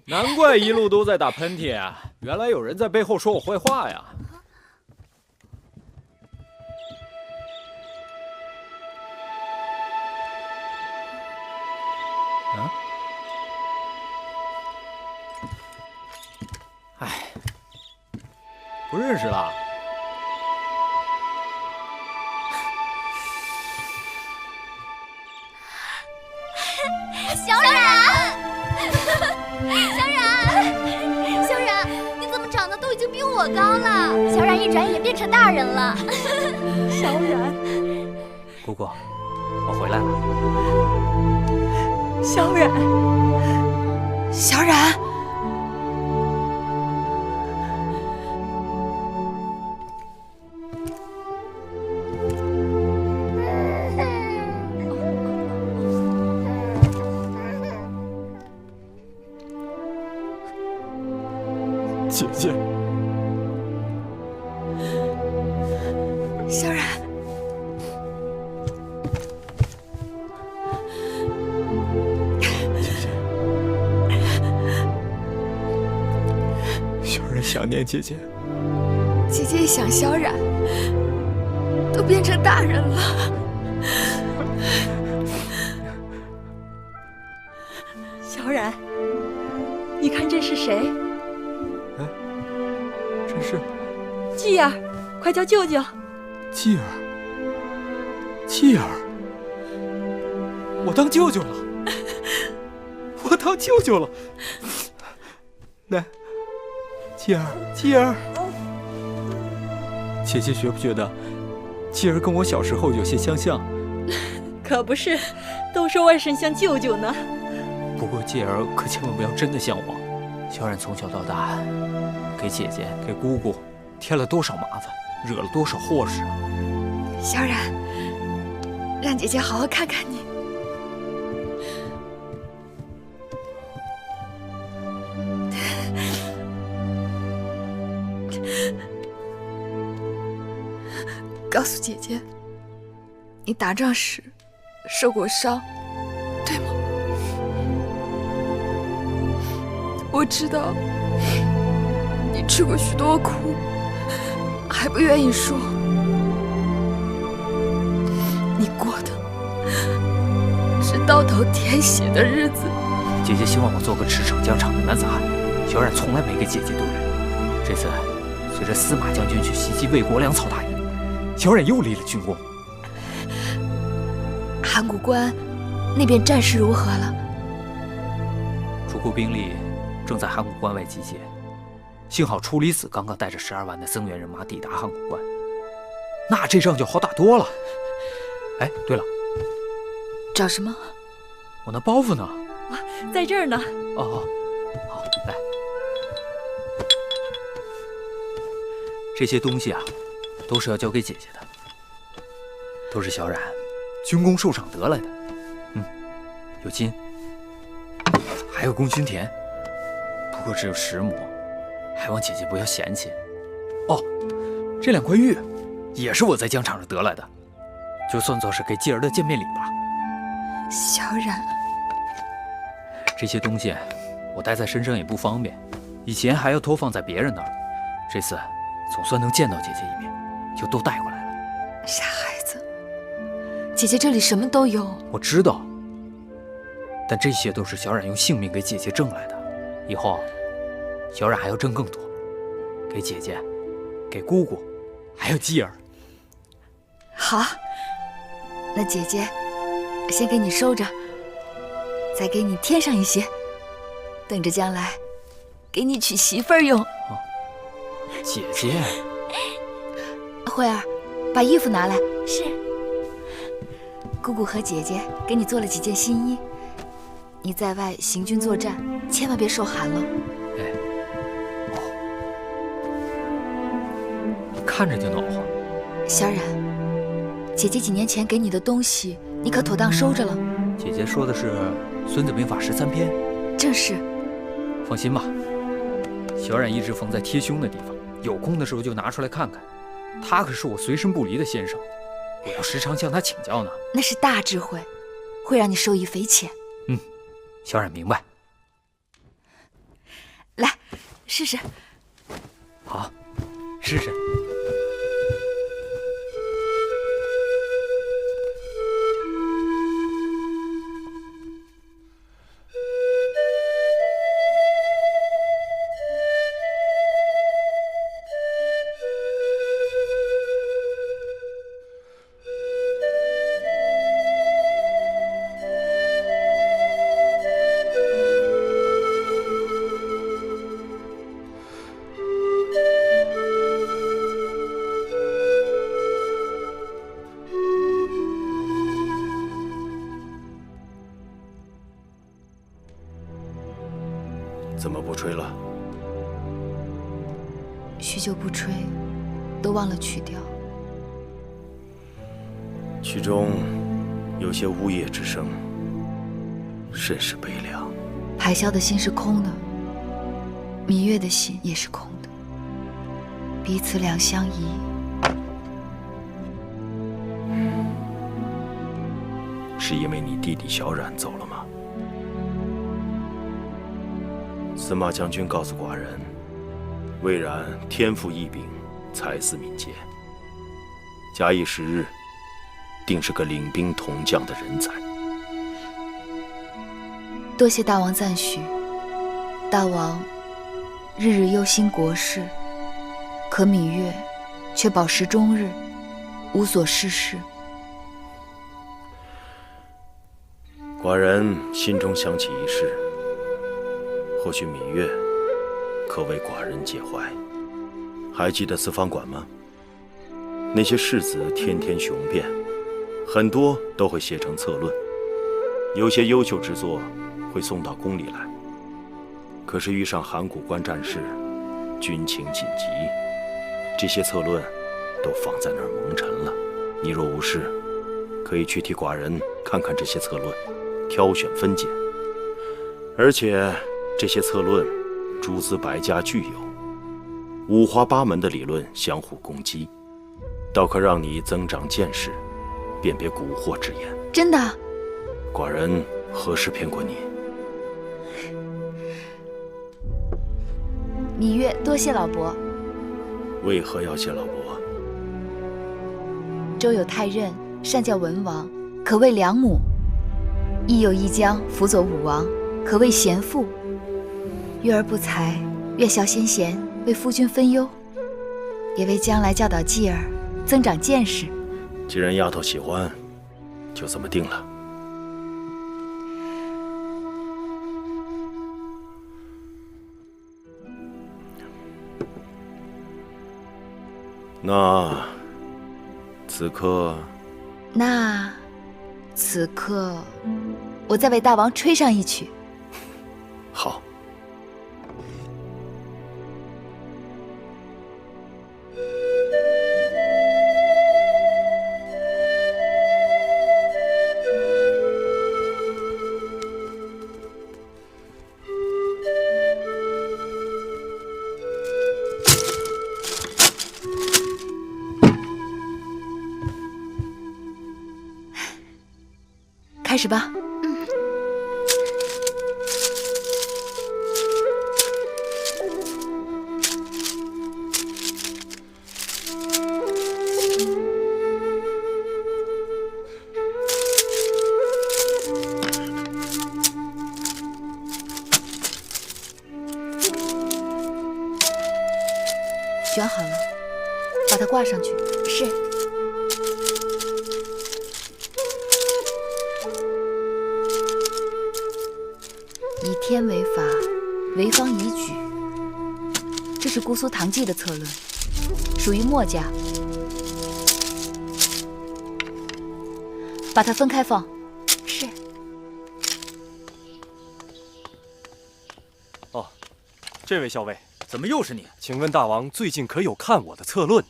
难怪一路都在打喷嚏啊！原来有人在背后说我坏话呀！啊？哎，不认识了。小冉，小冉，小冉，你怎么长得都已经比我高了？小冉一转眼变成大人了。小冉，姑姑，我回来了。小冉，小冉，姐姐，小冉，小冉想念姐姐。姐姐也想小冉，都变成大人了。小冉，你看这是谁？真是继儿，快叫舅舅！继儿，继儿，我当舅舅了，我当舅舅了。来，继儿，继儿，姐姐觉不觉得继儿跟我小时候有些相像？可不是，都说外甥像舅舅呢。不过继儿可千万不要真的像我。小冉从小到大，给姐姐、给姑姑添了多少麻烦，惹了多少祸事啊！小冉，让姐姐好好看看你。告诉姐姐，你打仗时受过伤，对吗？我知道你吃过许多苦，还不愿意说。你过的是刀头舔血的日子。姐姐希望我做个驰骋疆场的男子汉，小冉从来没给姐姐丢人。这次随着司马将军去袭击魏国粮草大营，小冉又立了军功。函谷关那边战事如何了？楚国兵力正在函谷关外集结，幸好处理子刚刚带着12万的增援人马抵达函谷关，那这仗就好打多了。哎，对了，找什么？我那包袱呢？啊，在这儿呢。哦，好，来，这些东西啊，都是要交给姐姐的，都是小冉军功受赏得来的。有金，还有功勋田，不过只有10亩，还望姐姐不要嫌弃。哦，这2块玉也是我在疆场上得来的，就算作是给继儿的见面礼吧。小冉，这些东西我带在身上也不方便，以前还要托放在别人那儿，这次总算能见到姐姐一面，就都带过来了。傻孩子，姐姐这里什么都有。我知道，但这些都是小冉用性命给姐姐挣来的，以后小冉还要挣更多，给姐姐，给姑姑，还有继儿。好，那姐姐先给你收着，再给你添上一些，等着将来给你娶媳妇儿用。姐姐，慧儿，把衣服拿来。是。姑姑和姐姐给你做了几件新衣，你在外行军作战，千万别受寒了。哎，哦，看着就暖和。小冉，姐姐几年前给你的东西，你可妥当收着了？姐姐说的是《孙子兵法》13篇。正是。放心吧，小冉一直缝在贴胸的地方，有空的时候就拿出来看看。他可是我随身不离的先生，我要时常向他请教呢。那是大智慧，会让你受益匪浅。小冉明白。试试。好，试试。怎么不吹了？许久不吹，都忘了曲调。曲中有些呜咽之声，甚是悲凉。排箫的心是空的，芈月的心也是空的，彼此两相依。是因为你弟弟小冉走了吗？司马将军告诉寡人，魏冉天赋异禀，才思敏捷，假以时日，定是个领兵统将的人才。多谢大王赞许。大王日日忧心国事，可芈月却饱食终日，无所事事。寡人心中想起一事，或许芈月可为寡人解怀。还记得四方馆吗？那些士子天天雄辩，很多都会写成策论，有些优秀之作会送到宫里来。可是遇上函谷关战事，军情紧急，这些策论都放在那儿蒙尘了。你若无事，可以去替寡人看看这些策论，挑选分解。而且这些策论诸子百家俱有，五花八门的理论相互攻击，倒可让你增长见识，辨别蛊惑之言。真的？寡人何时骗过你？芈月多谢老伯。为何要谢老伯？周有太任，善教文王，可谓良母；亦有一将辅佐武王，可谓贤妇。月儿不才，愿效先贤，为夫君分忧，也为将来教导继儿，增长见识。既然丫头喜欢，就这么定了。那此刻，我再为大王吹上一曲。好。开始吧。选好了，把它挂上去。是。以天为法，为方以举。这是姑苏唐记的策论，属于墨家。把它分开放。是。哦，这位校尉，怎么又是你？请问大王最近可有看我的策论？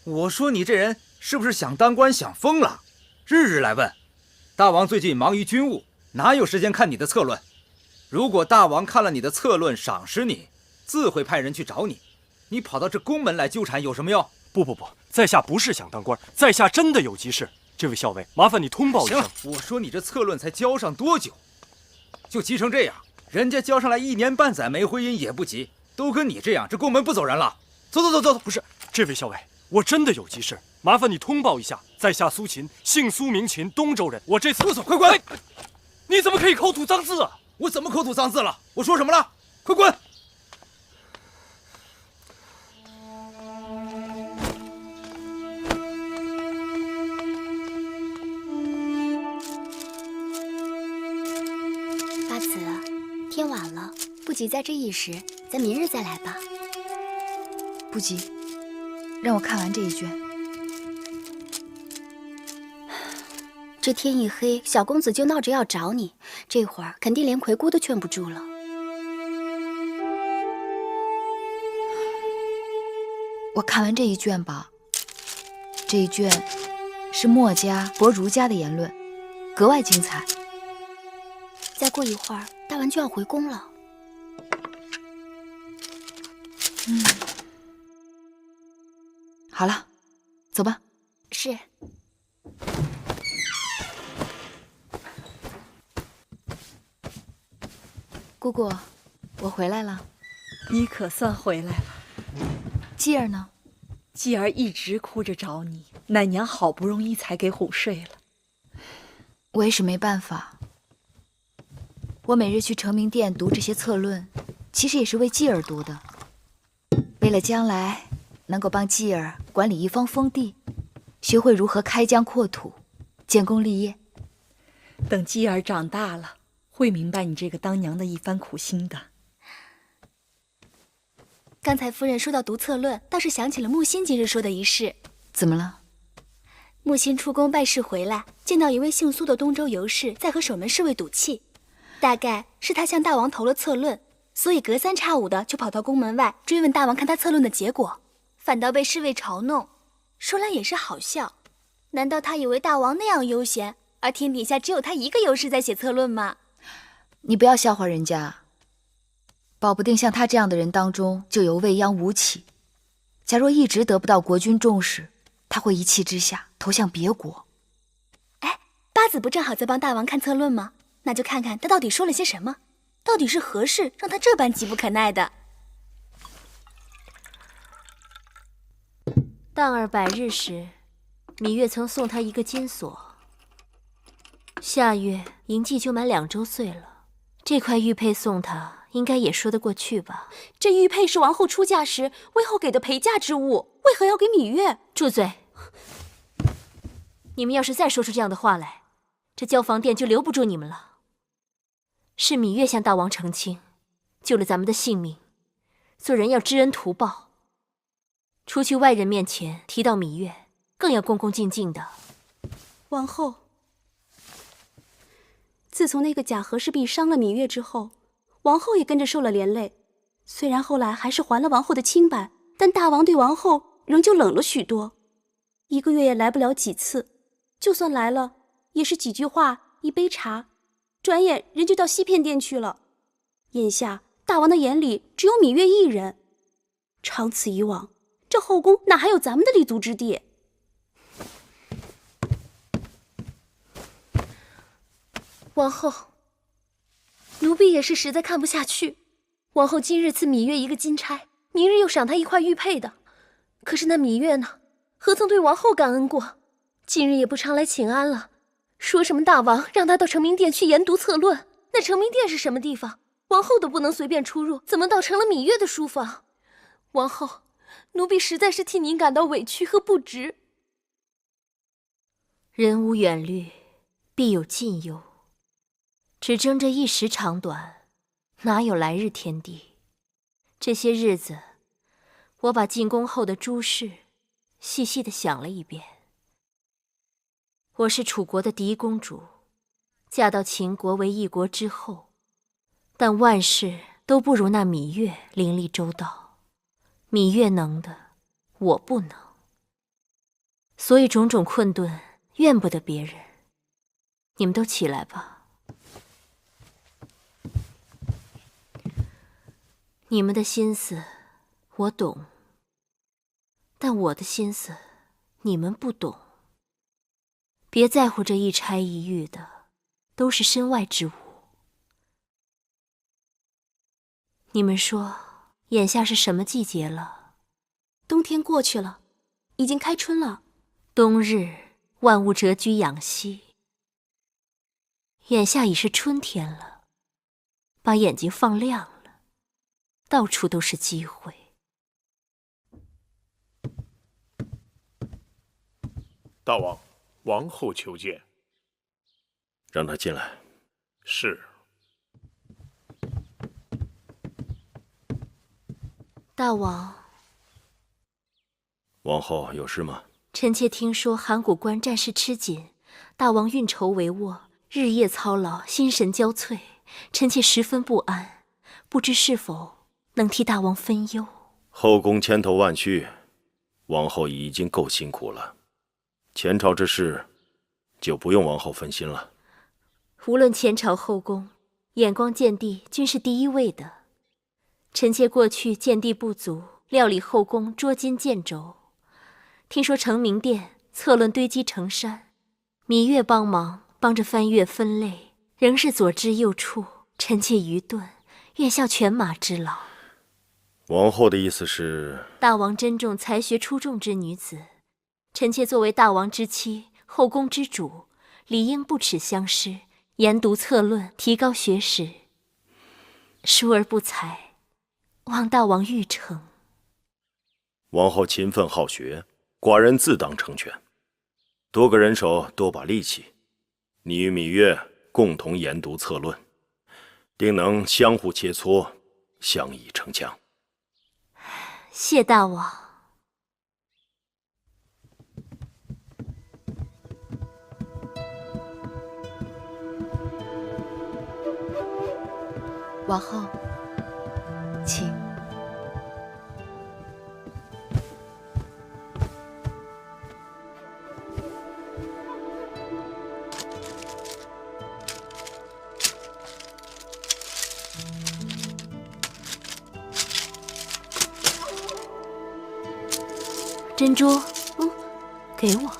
我说你这人是不是想当官想疯了？日日来问。大王最近忙于军务，哪有时间看你的策论？如果大王看了你的策论，赏识你，自会派人去找你。你跑到这宫门来纠缠有什么用？不，在下不是想当官，在下真的有急事。这位校尉，麻烦你通报一声。行了，我说你这策论才交上多久，就急成这样？人家交上来1年半载没回音也不急，都跟你这样，这宫门不走人了。走走走走，不是，这位校尉，我真的有急事，麻烦你通报一下，在下苏秦，姓苏名秦，东周人。我这次……啰嗦，快滚！你怎么可以口吐脏字啊？我怎么口吐脏字了？我说什么了？快滚！八子，天晚了，不急在这一时，咱明日再来吧。不急，让我看完这一卷。这天一黑，小公子就闹着要找你，这会儿肯定连魁姑都劝不住了。我看完这一卷吧。这一卷是墨家驳儒家的言论，格外精彩。再过一会儿，大王就要回宫了。好了，走吧。是。姑姑，我回来了。你可算回来了。继儿呢？继儿一直哭着找你，奶娘好不容易才给哄睡了。我也是没办法。我每日去成明殿读这些策论，其实也是为继儿读的，为了将来能够帮继儿管理一方封地，学会如何开疆扩土，建功立业。等继儿长大了，会明白你这个当娘的一番苦心的。刚才夫人说到读策论，倒是想起了木心今日说的一事。怎么了？木心出宫拜事回来，见到一位姓苏的东周游士在和守门侍卫赌气，大概是他向大王投了策论，所以隔三差五的就跑到宫门外追问大王看他策论的结果，反倒被侍卫嘲弄。说来也是好笑，难道他以为大王那样悠闲，而天底下只有他一个游士在写策论吗？你不要笑话人家，保不定像他这样的人当中就有未央吴起。假若一直得不到国君重视，他会一气之下投向别国。哎，八子不正好在帮大王看策论吗？那就看看他到底说了些什么，到底是何事让他这般急不可耐的。当儿百日时，芈月曾送他一个金锁。下月嬴稷就满2周岁了，这块玉佩送他，应该也说得过去吧？这玉佩是王后出嫁时魏后给的陪嫁之物，为何要给芈月？住嘴！你们要是再说出这样的话来，这交房殿就留不住你们了。是芈月向大王成亲，救了咱们的性命，做人要知恩图报。出去外人面前提到芈月，更要恭恭敬敬的。王后，自从那个假和氏璧伤了芈月之后，王后也跟着受了连累。虽然后来还是还了王后的清白，但大王对王后仍旧冷了许多，1个月也来不了几次，就算来了，也是几句话一杯茶，转眼人就到西片殿去了。眼下大王的眼里只有芈月一人，长此以往，这后宫哪还有咱们的立足之地？王后，奴婢也是实在看不下去。王后今日赐芈月一个金钗，明日又赏她一块玉佩的，可是那芈月呢，何曾对王后感恩过？今日也不常来请安了，说什么大王让她到成明殿去研读策论。那成明殿是什么地方？王后都不能随便出入，怎么倒成了芈月的书房？王后，奴婢实在是替您感到委屈和不值。人无远虑，必有近忧。只争这一时长短，哪有来日天地？这些日子，我把进宫后的诸事细细地想了一遍。我是楚国的嫡公主，嫁到秦国为一国之后，但万事都不如那芈月伶俐周到。芈月能的，我不能，所以种种困顿怨不得别人。你们都起来吧。你们的心思我懂，但我的心思你们不懂。别在乎这一钗一玉的，都是身外之物。你们说眼下是什么季节了？冬天过去了，已经开春了。冬日万物蛰居养息，眼下已是春天了。把眼睛放亮了，到处都是机会。大王，王后求见。让他进来。是。大王，王后有事吗？臣妾听说函谷关战事吃紧，大王运筹帷幄，日夜操劳，心神交瘁，臣妾十分不安，不知是否能替大王分忧。后宫千头万绪，王后已经够辛苦了，前朝之事就不用王后分心了。无论前朝后宫，眼光见地均是第一位的。臣妾过去见地不足，料理后宫捉襟见肘。听说承明殿策论堆积成山，芈月帮着翻阅分类，仍是左支右绌，臣妾愚钝，愿效犬马之劳。王后的意思是，大王珍重才学出众之女子，臣妾作为大王之妻，后宫之主，理应不耻相师，研读策论，提高学识。疏而不才，望大王御惩。王后勤奋好学，寡人自当成全。多个人手，多把力气，你与芈月共同研读策论，定能相互切磋，相以成强。谢大王。王后，请。珍珠，给我。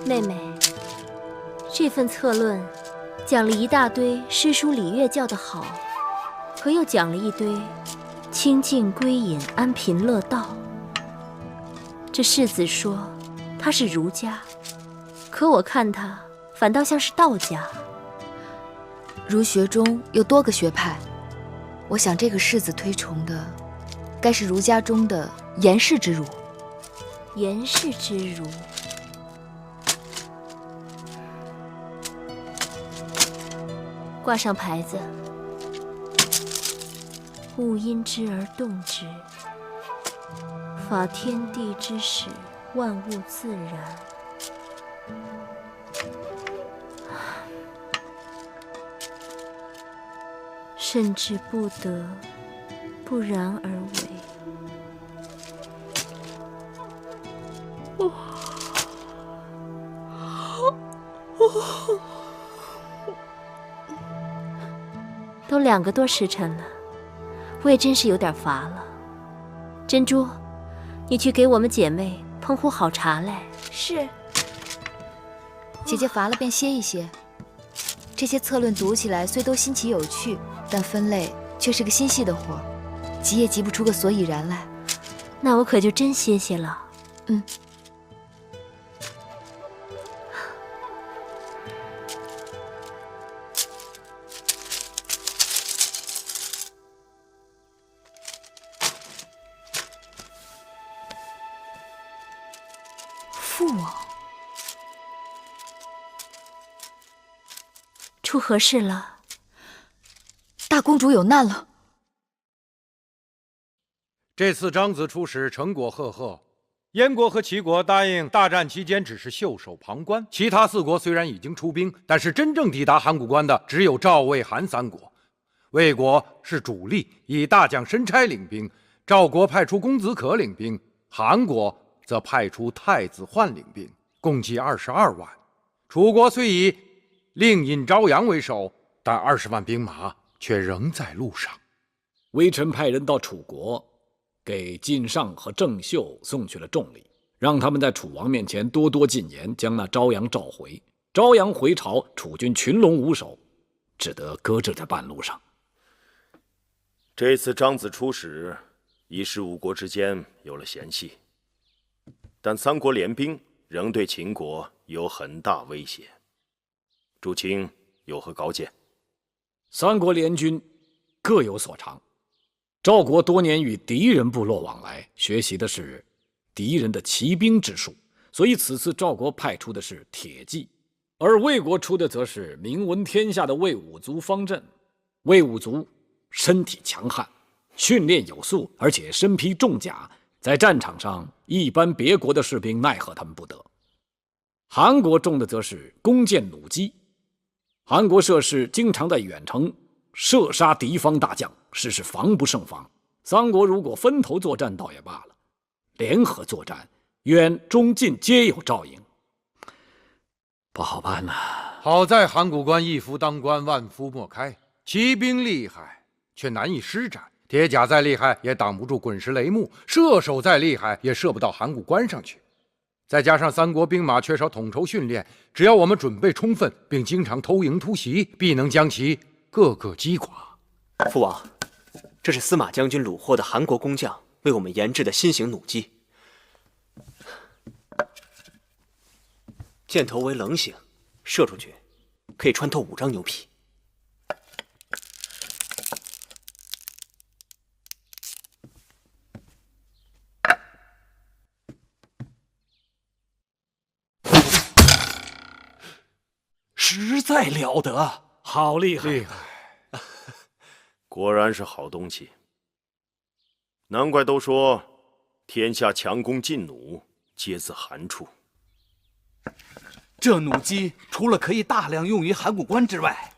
妹妹，这份策论讲了一大堆诗书礼乐教得好，可又讲了一堆清静归隐、安贫乐道。这世子说他是儒家，可我看他反倒像是道家。儒学中有多个学派，我想这个世子推崇的，该是儒家中的颜氏之儒。颜氏之儒。挂上牌子，勿因之而动之，法天地之始，万物自然。甚至不得不然而为。都2个多时辰了，我也真是有点乏了。珍珠，你去给我们姐妹烹壶好茶来。是。姐姐乏了便歇一歇。这些策论读起来虽都新奇有趣，但分类却是个心细的活，急也急不出个所以然来。那我可就真歇歇了。父王，出何事了？大公主有难了。这次张子出使，成果赫赫。燕国和齐国答应大战期间只是袖手旁观，其他4国虽然已经出兵，但是真正抵达函谷关的只有赵、魏、韩3国。魏国是主力，以大将申差领兵；赵国派出公子可领兵，韩国则派出太子焕领兵，共计22万。楚国虽以令尹朝阳为首，但20万兵马却仍在路上。微臣派人到楚国，给晋尚和郑袖送去了重礼，让他们在楚王面前多多进言，将那朝阳召回。朝阳回朝，楚军群龙无首，只得搁置在半路上。这次张子出使，已使5国之间有了嫌隙，但3国联兵仍对秦国有很大威胁。诸卿有何高见？3国联军各有所长。赵国多年与敌人部落往来，学习的是敌人的骑兵之术，所以此次赵国派出的是铁骑，而魏国出的则是名闻天下的魏武卒方阵。魏武卒身体强悍，训练有素，而且身披重甲，在战场上一般别国的士兵奈何他们不得。韩国重的则是弓箭弩机，韩国射士经常在远程射杀敌方大将，实是防不胜防。3国如果分头作战倒也罢了，联合作战，远中近皆有照应，不好办呐。好在函谷关一夫当关，万夫莫开，骑兵厉害，却难以施展。铁甲再厉害，也挡不住滚石雷木；射手再厉害，也射不到函谷关上去。再加上3国兵马缺少统筹训练，只要我们准备充分，并经常偷营突袭，必能将其个个击垮。父王，这是司马将军虏获的韩国工匠为我们研制的新型弩机，箭头为棱形，射出去可以穿透5张牛皮。实在了得，好厉害！厉害，果然是好东西。难怪都说天下强弓劲弩，皆自韩出。这弩机除了可以大量用于函谷关之外，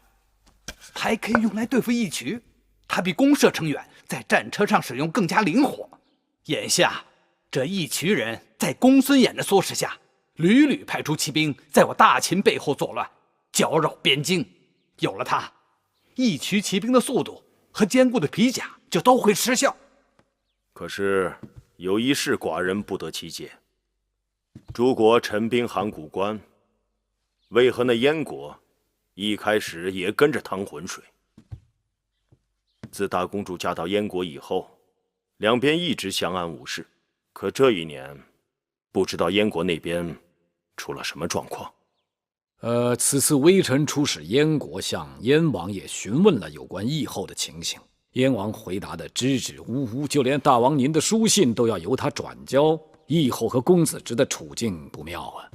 还可以用来对付义渠。它比弓射程远，在战车上使用更加灵活。眼下这义渠人在公孙衍的唆使下，屡屡派出骑兵在我大秦背后作乱，搅扰边境。有了它，义渠骑兵的速度和坚固的皮甲就都会失效。可是有一事寡人不得其解：诸国陈兵函谷关，为何那燕国一开始也跟着趟浑水？自大公主嫁到燕国以后，两边一直相安无事。可这一年，不知道燕国那边出了什么状况。此次微臣出使燕国，向燕王也询问了有关议后的情形。燕王回答的支支吾吾，就连大王您的书信都要由他转交。议后和公子侄的处境不妙啊！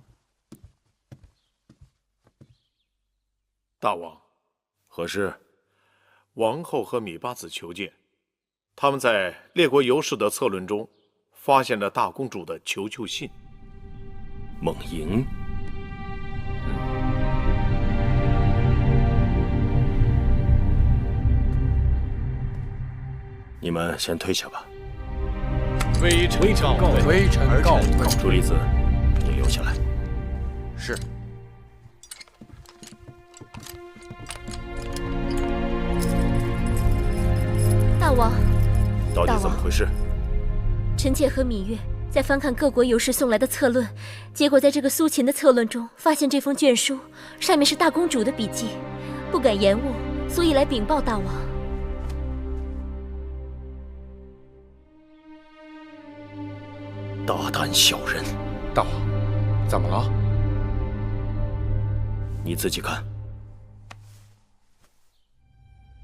大王，何事？王后和芈八子求见。他们在列国游士的策论中，发现了大公主的求救信。猛迎。你们先退下吧。微臣告退。微臣告退。朱离子，你留下来。是。大王，到底怎么回事？臣妾和芈月在翻看各国游士送来的策论，结果在这个苏秦的策论中发现这封卷书，上面是大公主的笔记，不敢延误，所以来禀报大王。大胆小人！大王，怎么了？你自己看。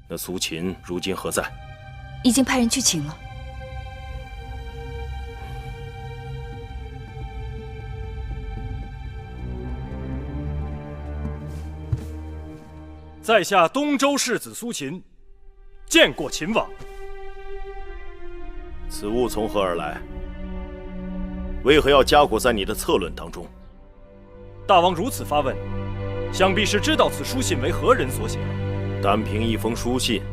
那苏秦如今何在？已经派人去请了。在下东周世子苏秦，见过秦王。此物从何而来？为何要加裹在你的策论当中？大王如此发问，想必是知道此书信为何人所写了。单凭一封书信，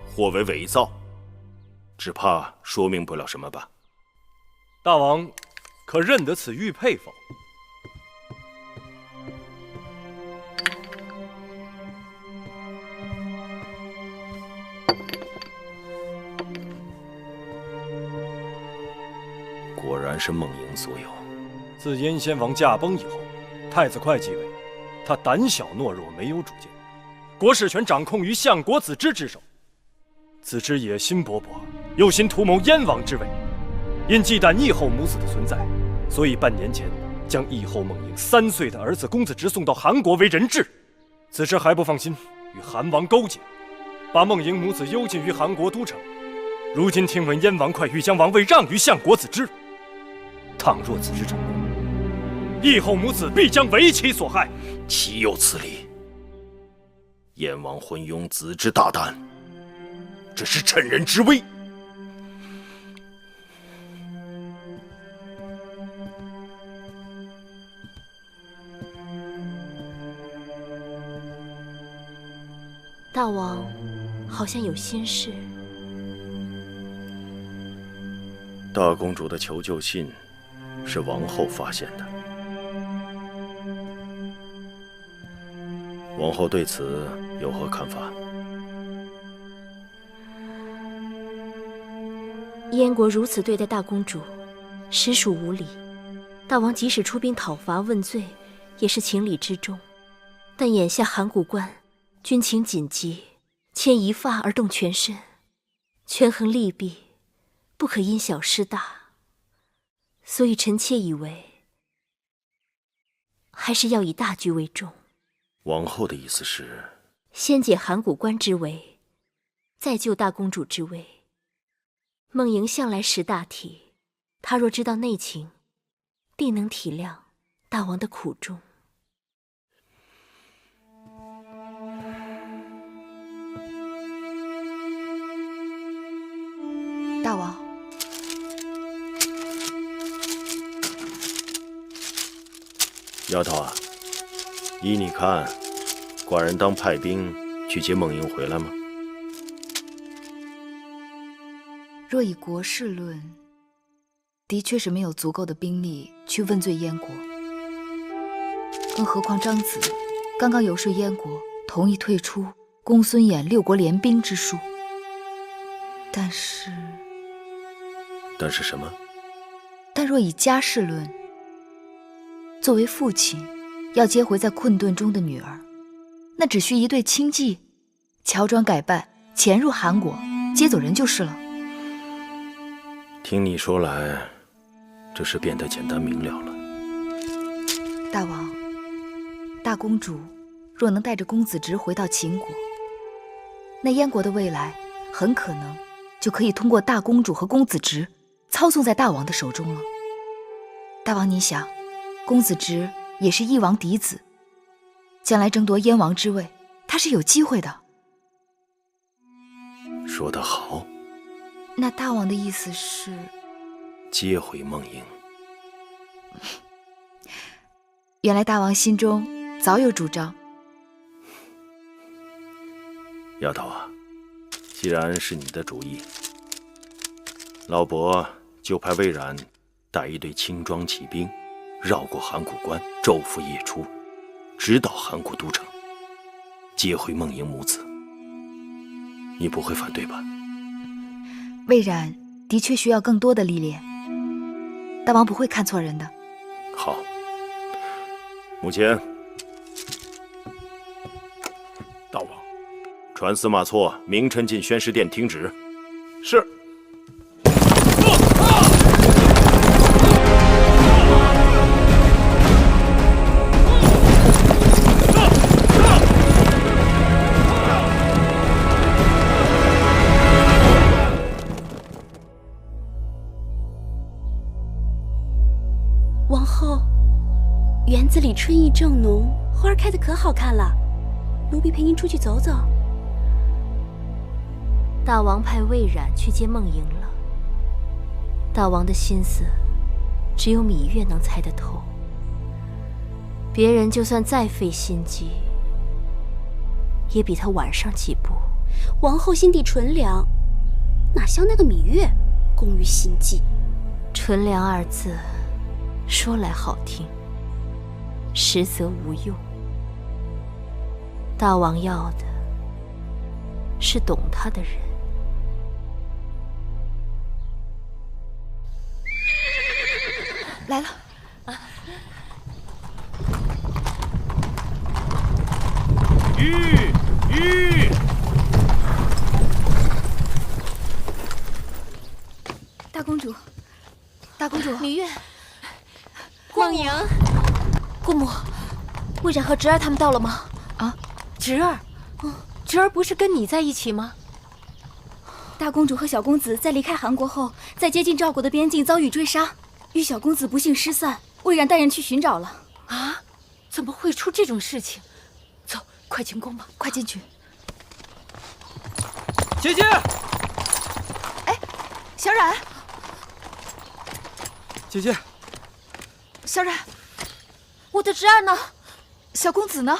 或为伪造，只怕说明不了什么吧？大王可认得此玉佩否？果然是梦莹所有。自燕先王驾崩以后，太子快继位，他胆小懦弱，没有主见，国事权掌控于相国子之之手。子之野心勃勃，又心图谋燕王之位，因忌惮义后母子的存在，所以半年前将义后梦莹3岁的儿子公子直送到韩国为人质。子之还不放心，与韩王勾结，把梦莹母子幽禁于韩国都城。如今听闻燕王快欲将王位让于相国子之，倘若此事成功，义后母子必将为其所害。岂有此理！燕王昏庸，子之大胆，这是趁人之危。大王好像有心事。大公主的求救信是王后发现的，王后对此有何看法？燕国如此对待大公主，实属无礼。大王即使出兵讨伐问罪，也是情理之中。但眼下函谷关军情紧急，牵一发而动全身，权衡利弊，不可因小失大。所以臣妾以为，还是要以大局为重。王后的意思是，先解函谷关之围，再救大公主之危。梦莹向来识大体，她若知道内情，定能体谅大王的苦衷。大王，丫头啊，依你看，寡人当派兵去接梦莹回来吗？若以国事论，的确是没有足够的兵力去问罪燕国。更何况张子刚刚游说燕国同意退出公孙衍6国联兵之术。但是什么？但若以家事论，作为父亲，要接回在困顿中的女儿，那只需一对轻骑，乔装改扮，潜入韩国，接走人就是了。听你说来，这事变得简单明了了。大王，大公主若能带着公子直回到秦国，那燕国的未来很可能就可以通过大公主和公子直操纵在大王的手中了。大王，你想，公子直也是一王嫡子，将来争夺燕王之位，他是有机会的。说得好。那大王的意思是接回梦莹？原来大王心中早有主张。丫头啊，既然是你的主意，老伯就派魏冉带一队轻装骑兵，绕过函谷关，昼伏夜出，直捣函谷都城，接回梦莹母子。你不会反对吧？魏冉的确需要更多的历练，大王不会看错人的。好，母亲，大王，传司马错明晨进宣师殿听旨。是。王后，园子里春意正浓，花儿开得可好看了。奴婢陪您出去走走。大王派魏冉去接梦莹了。大王的心思，只有芈月能猜得透。别人就算再费心机，也比他晚上几步。王后心地纯良，哪像那个芈月工于心计。纯良二字，说来好听，实则无用。大王要的是懂他的人。来了。玉，大公主，大公主，芈月，梦莹，姑母，魏然和侄儿他们到了吗？啊，侄儿，侄儿不是跟你在一起吗？大公主和小公子在离开韩国后，在接近赵国的边境遭遇追杀，与小公子不幸失散，魏然带人去寻找了。啊，怎么会出这种事情？走，快进宫吧，快进去。姐姐，哎，小冉，姐姐，小冉，我的侄儿呢？小公子呢？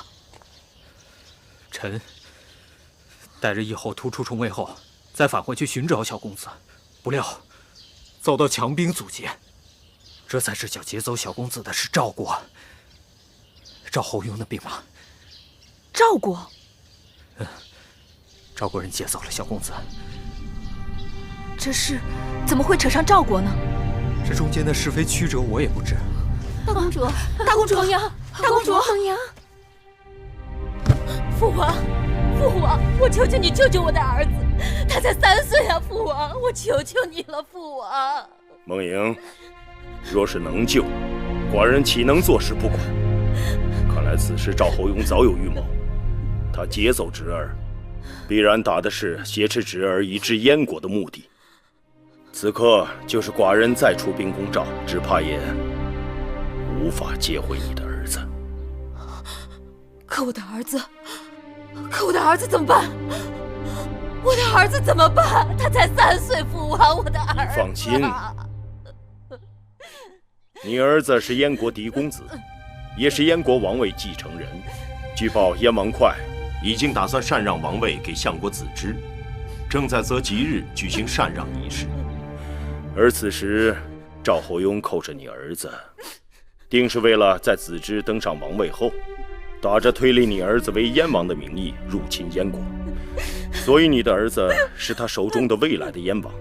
臣带着义后突出重围后，再返回去寻找小公子，不料遭到强兵阻截，这才知晓劫走小公子的是赵国赵侯雍的兵马。赵国？赵国人劫走了小公子。这事怎么会扯上赵国呢？这中间的是非曲折我也不知。大公主，大公主，蒙阳，大公主，蒙阳，父王，父王，我求求你救救我的儿子，他才3岁啊！父王，我求求你了，父王。孟莹，若是能救，寡人岂能坐视不管？看来此时赵侯雍早有预谋，他劫走侄儿，必然打的是挟持侄儿以至燕国的目的。此刻就是寡人再出兵攻赵，只怕也无法接回你的儿子。可我的儿子，怎么办？我的儿子怎么办？他才3岁，父王，我的儿子。放心，你儿子是燕国嫡公子，也是燕国王位继承人。据报，燕王哙已经打算禅让王位给相国子之，正在择吉日举行禅让仪式。而此时，赵侯雍扣着你儿子，定是为了在子之登上王位后，打着推立你儿子为燕王的名义入侵燕国。所以你的儿子是他手中的未来的燕王，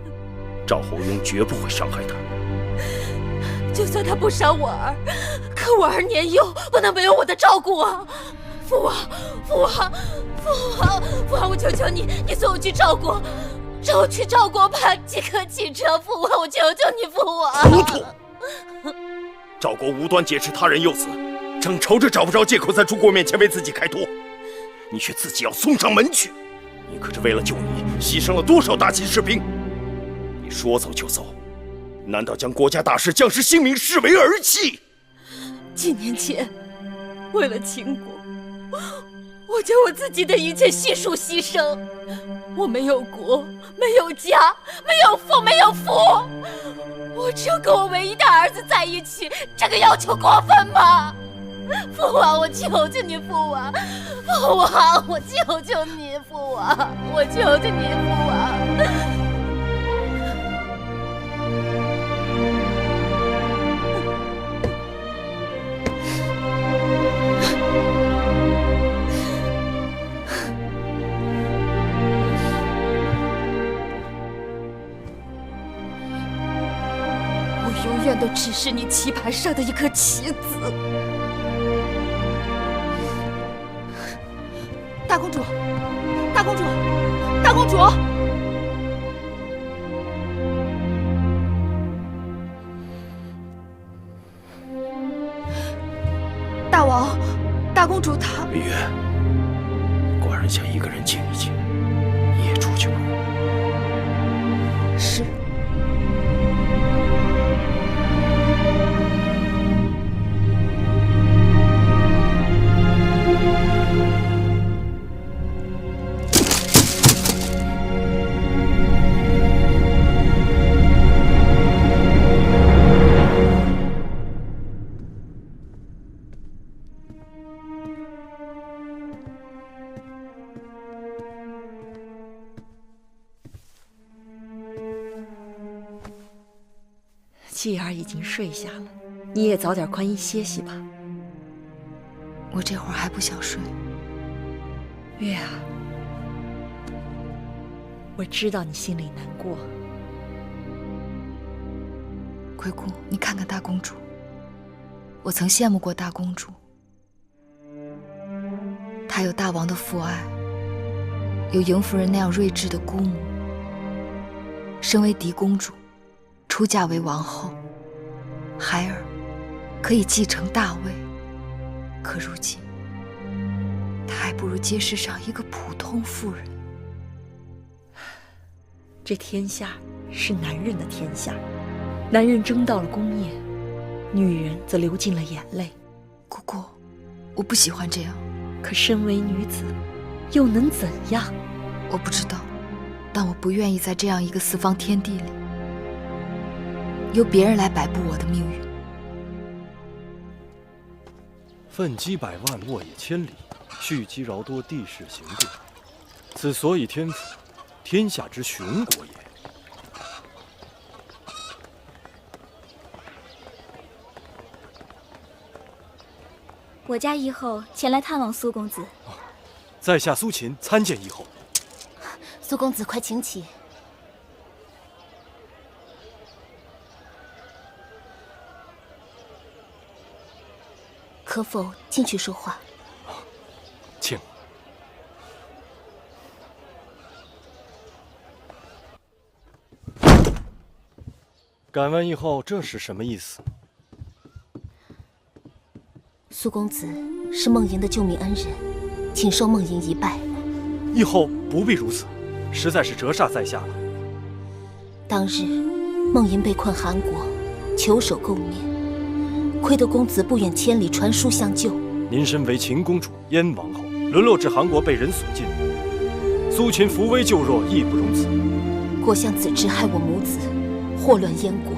赵侯雍绝不会伤害他。就算他不伤我儿，可我儿年幼，不能没有我的照顾啊！父王，父王，父王，父王，我求求你，你送我去赵国，让我去赵国办几颗汽车，父王，我求求你，父王。糊涂！赵国无端劫持他人幼子，正愁着找不着借口在诸国面前为自己开脱，你却自己要送上门去。你可是为了救你，牺牲了多少大秦士兵？你说走就走，难道将国家大事、将士性命视为儿戏？几年前，为了秦国，我将我自己的一切悉数牺牲。我没有国，没有家，没有父，没有夫，我只有跟我唯一的儿子在一起，这个要求过分吗？父王，我求求你，父王，父王，我求求你，父王，我求求你，父王。我永远都只是你棋盘上的一颗棋子。大公主，大公主，大公主！大王，大公主她……芈月，寡人想一个人静一静，你也出去吧。是。继儿已经睡下了，你也早点宽衣歇息吧。我这会儿还不想睡。月儿，我知道你心里难过。葵姑，你看看大公主，我曾羡慕过大公主。她有大王的父爱，有迎夫人那样睿智的姑母。身为嫡公主，出嫁为王后，孩儿可以继承大位。可如今，她还不如街市上一个普通妇人。这天下是男人的天下，男人争到了功业，女人则流尽了眼泪。姑姑，我不喜欢这样。可身为女子，又能怎样？我不知道，但我不愿意在这样一个四方天地里，由别人来摆布我的命运。奋击百万，沃野千里，蓄积饶多，地势行变。此所以天府，天下之雄国也。我家义后前来探望苏公子。在下苏秦参见义后。苏公子，快请起。可否进去说话？请。敢问义后，这是什么意思？苏公子是梦莹的救命恩人，请受梦莹一拜。义后不必如此，实在是折煞在下了。当日梦莹被困韩国，求守垢面，亏得公子不远千里传书相救。您身为秦公主、燕王后，沦落至韩国被人所禁，苏秦扶危救弱，义不容辞。国相子之害我母子，祸乱燕国。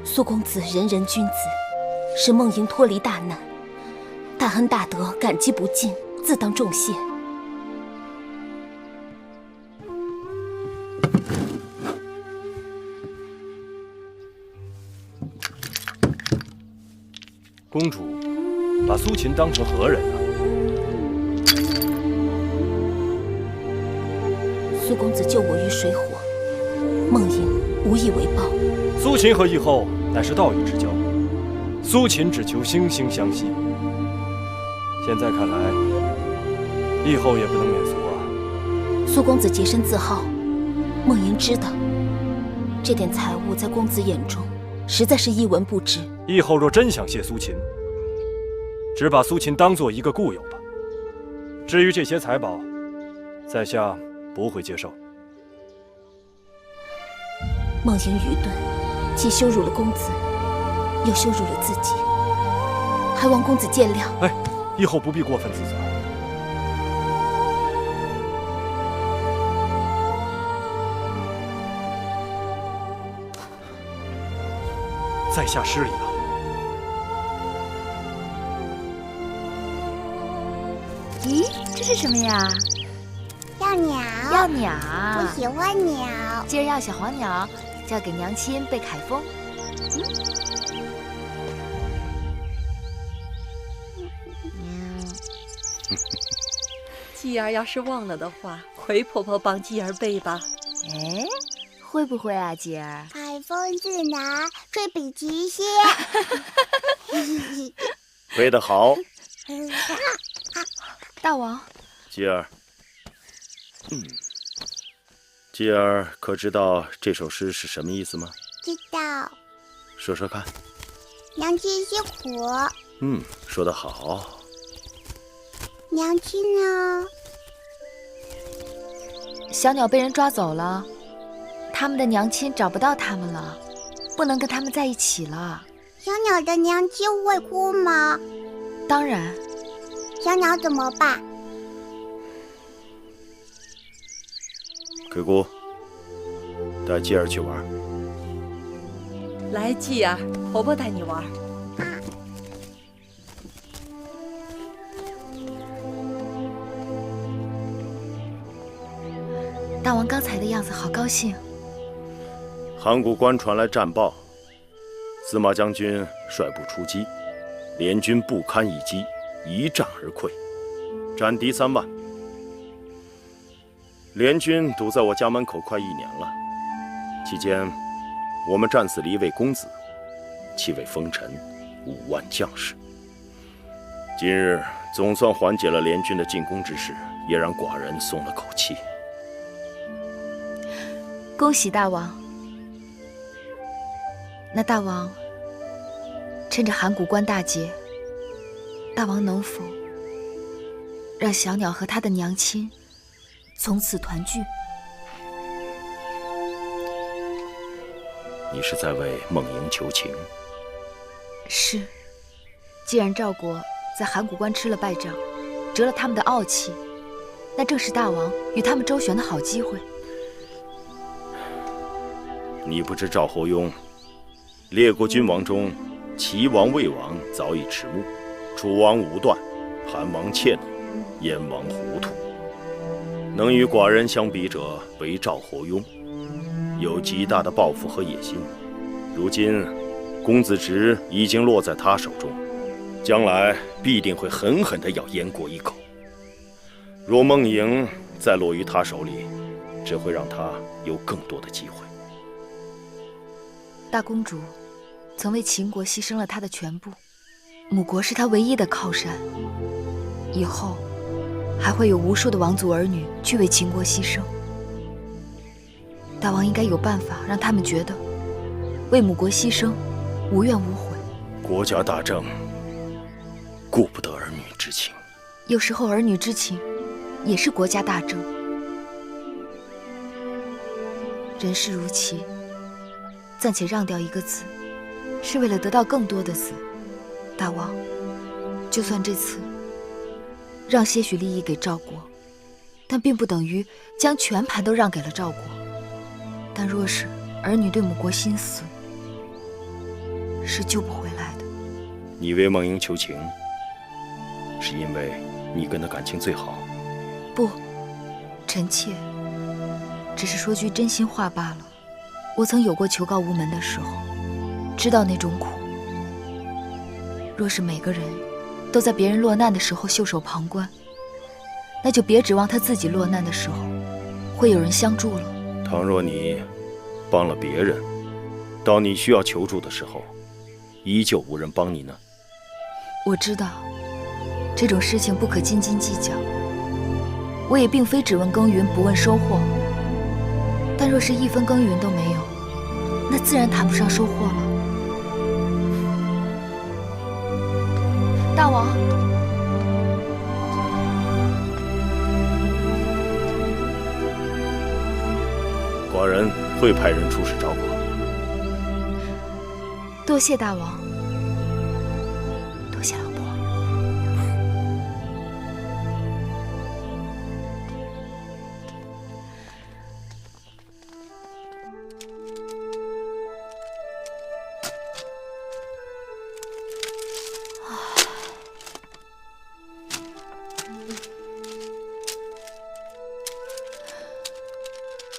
苏公子人人君子，使梦莹脱离大难，大恩大德，感激不尽，自当重谢。公主把苏秦当成何人啊？苏公子救我于水火，梦莹无以为报。苏秦和义后乃是道义之交，苏秦只求惺惺相惜。现在看来，义后也不能免俗啊。苏公子洁身自好，梦莹知道，这点财物在公子眼中实在是一文不值。义后若真想谢苏秦，只把苏秦当做一个故友吧。至于这些财宝，在下不会接受。梦莹愚钝，既羞辱了公子，又羞辱了自己，还望公子见谅。哎，义后不必过分自责。在下失礼了。咦，这是什么呀？要鸟，要鸟。我喜欢鸟。今儿要小黄鸟，交给娘亲贝凯风。继儿要是忘了的话，葵婆婆帮继儿背吧。哎，会不会啊，继儿？海风自拿，吹比齐些。背得好。大王，继儿，继儿可知道这首诗是什么意思吗？知道。说说看。娘亲辛苦。说得好。娘亲呢？小鸟被人抓走了，他们的娘亲找不到他们了，不能跟他们在一起了。小鸟的娘亲会哭吗？当然。小鸟怎么办？葵姑，带继儿去玩。来，继儿，婆婆带你玩。大王刚才的样子好高兴。函谷关传来战报，司马将军率部出击，联军不堪一击，一战而溃，战敌3万。联军堵在我家门口快1年了，期间我们战死了1位公子，7位封臣，5万将士。今日总算缓解了联军的进攻之势，也让寡人松了口气。恭喜大王！那大王，趁着函谷关大捷，大王能否让小鸟和他的娘亲从此团聚？你是在为梦莹求情？是。既然赵国在函谷关吃了败仗，折了他们的傲气，那正是大王与他们周旋的好机会。你不知赵侯雍，列国君王中，齐王、魏王早已迟暮，楚王无断，韩王怯懦，燕王糊涂。能与寡人相比者，为赵侯雍，有极大的抱负和野心。如今，公子职已经落在他手中，将来必定会狠狠地咬燕国一口。若梦莹再落于他手里，只会让他有更多的机会。大公主曾为秦国牺牲了她的全部，母国是她唯一的靠山。以后还会有无数的王族儿女去为秦国牺牲。大王应该有办法让他们觉得为母国牺牲无怨无悔。国家大政，顾不得儿女之情。有时候儿女之情也是国家大政。人世如棋，暂且让掉一个子，是为了得到更多的子。大王，就算这次让些许利益给赵国，但并不等于将全盘都让给了赵国。但若是儿女对母国心死，是救不回来的。你为梦莹求情，是因为你跟她感情最好？不，臣妾只是说句真心话罢了。我曾有过求告无门的时候，知道那种苦。若是每个人都在别人落难的时候袖手旁观，那就别指望他自己落难的时候会有人相助了。倘若你帮了别人，到你需要求助的时候，依旧无人帮你呢？我知道这种事情不可斤斤计较，我也并非只问耕耘不问收获。但若是一分耕耘都没有，那自然谈不上收获了。大王，寡人会派人出使赵国。多谢大王，多谢老婆。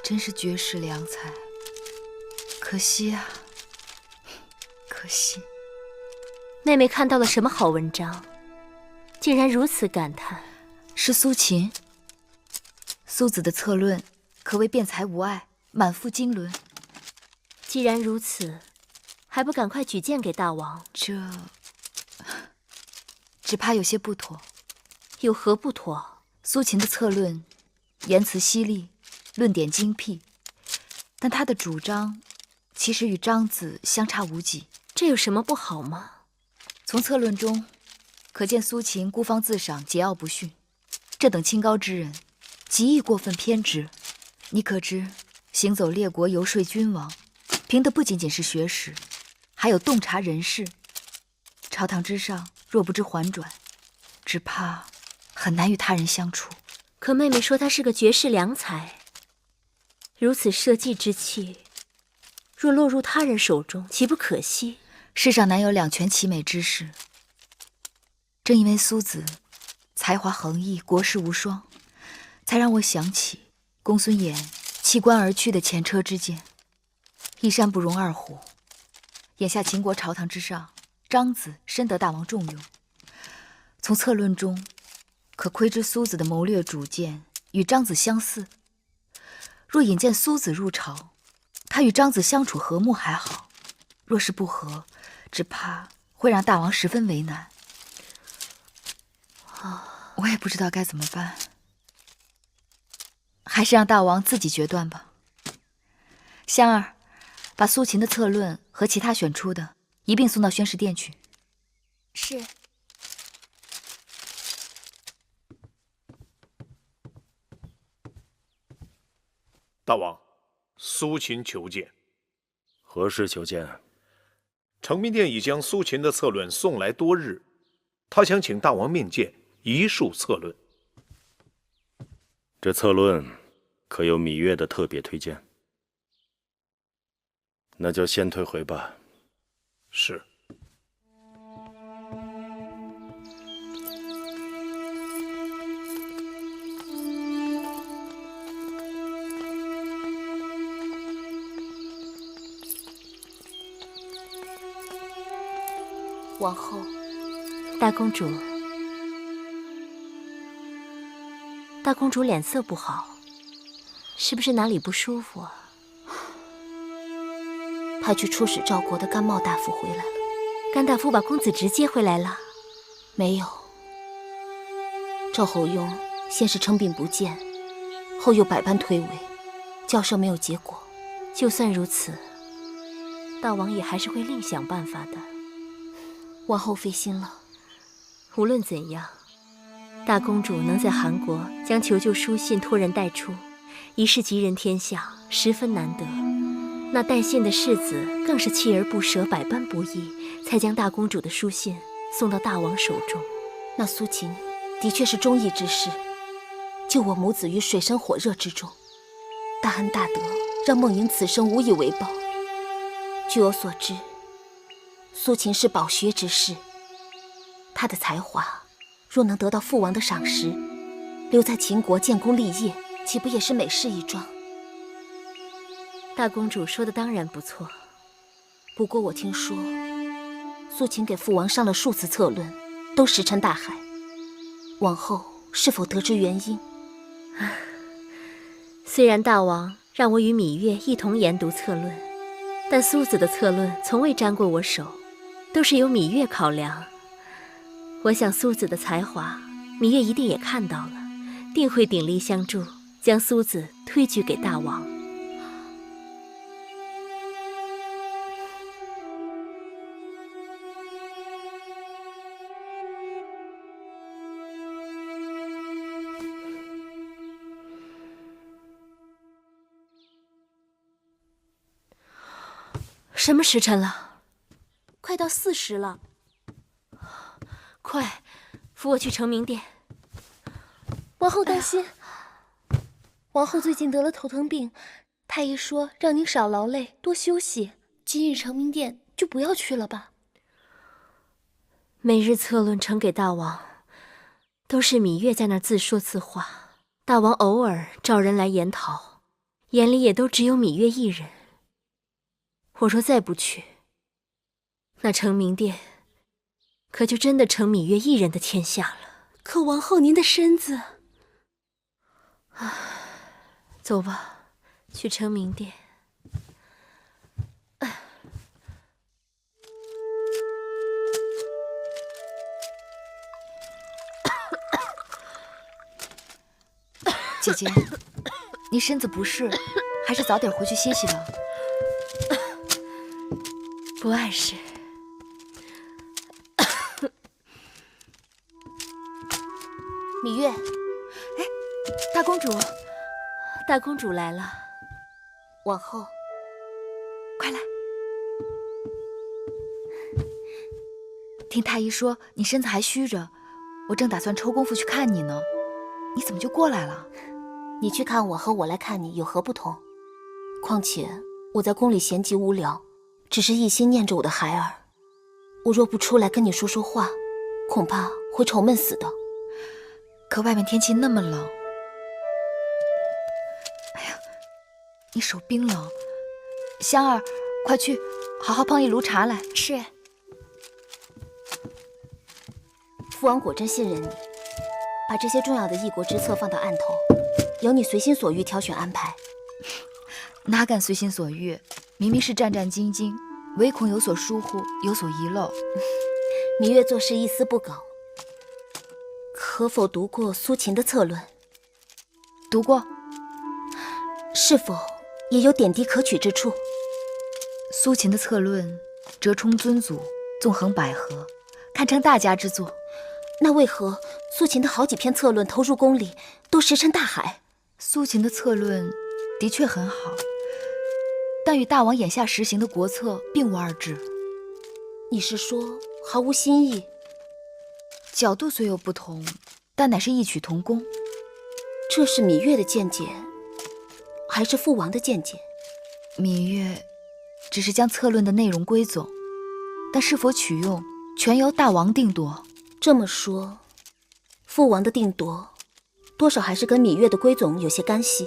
真是绝世良才，可惜啊，可惜。妹妹看到了什么好文章，竟然如此感叹？是苏秦。苏子的策论可谓辩才无碍，满腹经纶。既然如此，还不赶快举荐给大王？这只怕有些不妥。有何不妥？苏秦的策论言辞犀利，论点精辟，但他的主张其实与张子相差无几。这有什么不好吗？从策论中可见苏秦孤芳自赏，桀骜不驯，这等清高之人极易过分偏执。你可知行走列国游说君王，凭的不仅仅是学识，还有洞察人事。朝堂之上若不知缓转，只怕很难与他人相处。可妹妹说他是个绝世良才，如此社稷之气，若落入他人手中，岂不可惜？世上难有两全其美之事。正因为苏子才华横溢，国士无双，才让我想起公孙衍弃官而去的前车之鉴。一山不容二虎。眼下秦国朝堂之上，张子深得大王重用。从策论中，可窥知苏子的谋略主见与张子相似。若引荐苏子入朝，他与张子相处和睦还好；若是不和，只怕会让大王十分为难。我也不知道该怎么办，还是让大王自己决断吧。香儿，把苏秦的策论和其他选出的一并送到宣誓殿去。是。大王，苏秦求见。何事求见？承明殿已将苏秦的策论送来多日，他想请大王面见，一述策论。这策论可有芈月的特别推荐？那就先退回吧。是。王后，大公主，大公主脸色不好，是不是哪里不舒服啊？派去出使赵国的甘茂大夫回来了。甘大夫把公子直接回来了？没有。赵侯雍先是称病不见，后又百般推诿，交涉没有结果。就算如此，大王也还是会另想办法的。王后费心了。无论怎样，大公主能在韩国将求救书信托人带出，一世吉人天下，十分难得。那带信的世子更是锲而不舍，百般不易，才将大公主的书信送到大王手中。那苏秦的确是忠义之士，救我母子于水深火热之中，大恩大德，让梦莹此生无以为报。据我所知，苏秦是饱学之士，他的才华若能得到父王的赏识，留在秦国建功立业，岂不也是美事一桩？大公主说的当然不错，不过我听说，苏秦给父王上了数次策论，都石沉大海。王后是否得知原因？虽然大王让我与芈月一同研读策论，但苏子的策论从未沾过我手，都是由芈月考量。我想苏子的才华，芈月一定也看到了，定会鼎力相助，将苏子推举给大王。什么时辰了？快到4时了。快，扶我去承明殿。王后担心。王后最近得了头疼病，太医说让您少劳累，多休息。今日承明殿就不要去了吧。每日策论呈给大王，都是芈月在那儿自说自话，大王偶尔召人来研讨，眼里也都只有芈月一人。我若再不去，那承明殿可就真的成芈月一人的天下了。可王后您的身子……走吧，去承明殿。姐姐，你身子不适，还是早点回去歇息了。不碍事。芈月，哎，大公主，大公主来了。王后，快来。听太医说你身子还虚着，我正打算抽功夫去看你呢，你怎么就过来了？你去看我和我来看你有何不同？况且我在宫里闲极无聊，只是一心念着我的孩儿。我若不出来跟你说说话，恐怕会愁闷死的。可外面天气那么冷，哎呀，你手冰冷，香儿，快去，好好烹一炉茶来。是。父王果真信任你，把这些重要的异国之策放到案头，由你随心所欲挑选安排。哪敢随心所欲？明明是战战兢兢，唯恐有所疏忽，有所遗漏。芈月做事一丝不苟，可否读过苏秦的策论？读过。是否也有点滴可取之处？苏秦的策论折冲尊祖，纵横捭阖，堪称大家之作。那为何苏秦的好几篇策论投入宫里都石沉大海？苏秦的策论的确很好，但与大王眼下实行的国策并无二致。你是说毫无新意？角度虽有不同，但乃是异曲同工。这是芈月的见解，还是父王的见解？芈月只是将策论的内容归总，但是否取用，全由大王定夺。这么说，父王的定夺，多少还是跟芈月的归总有些干系。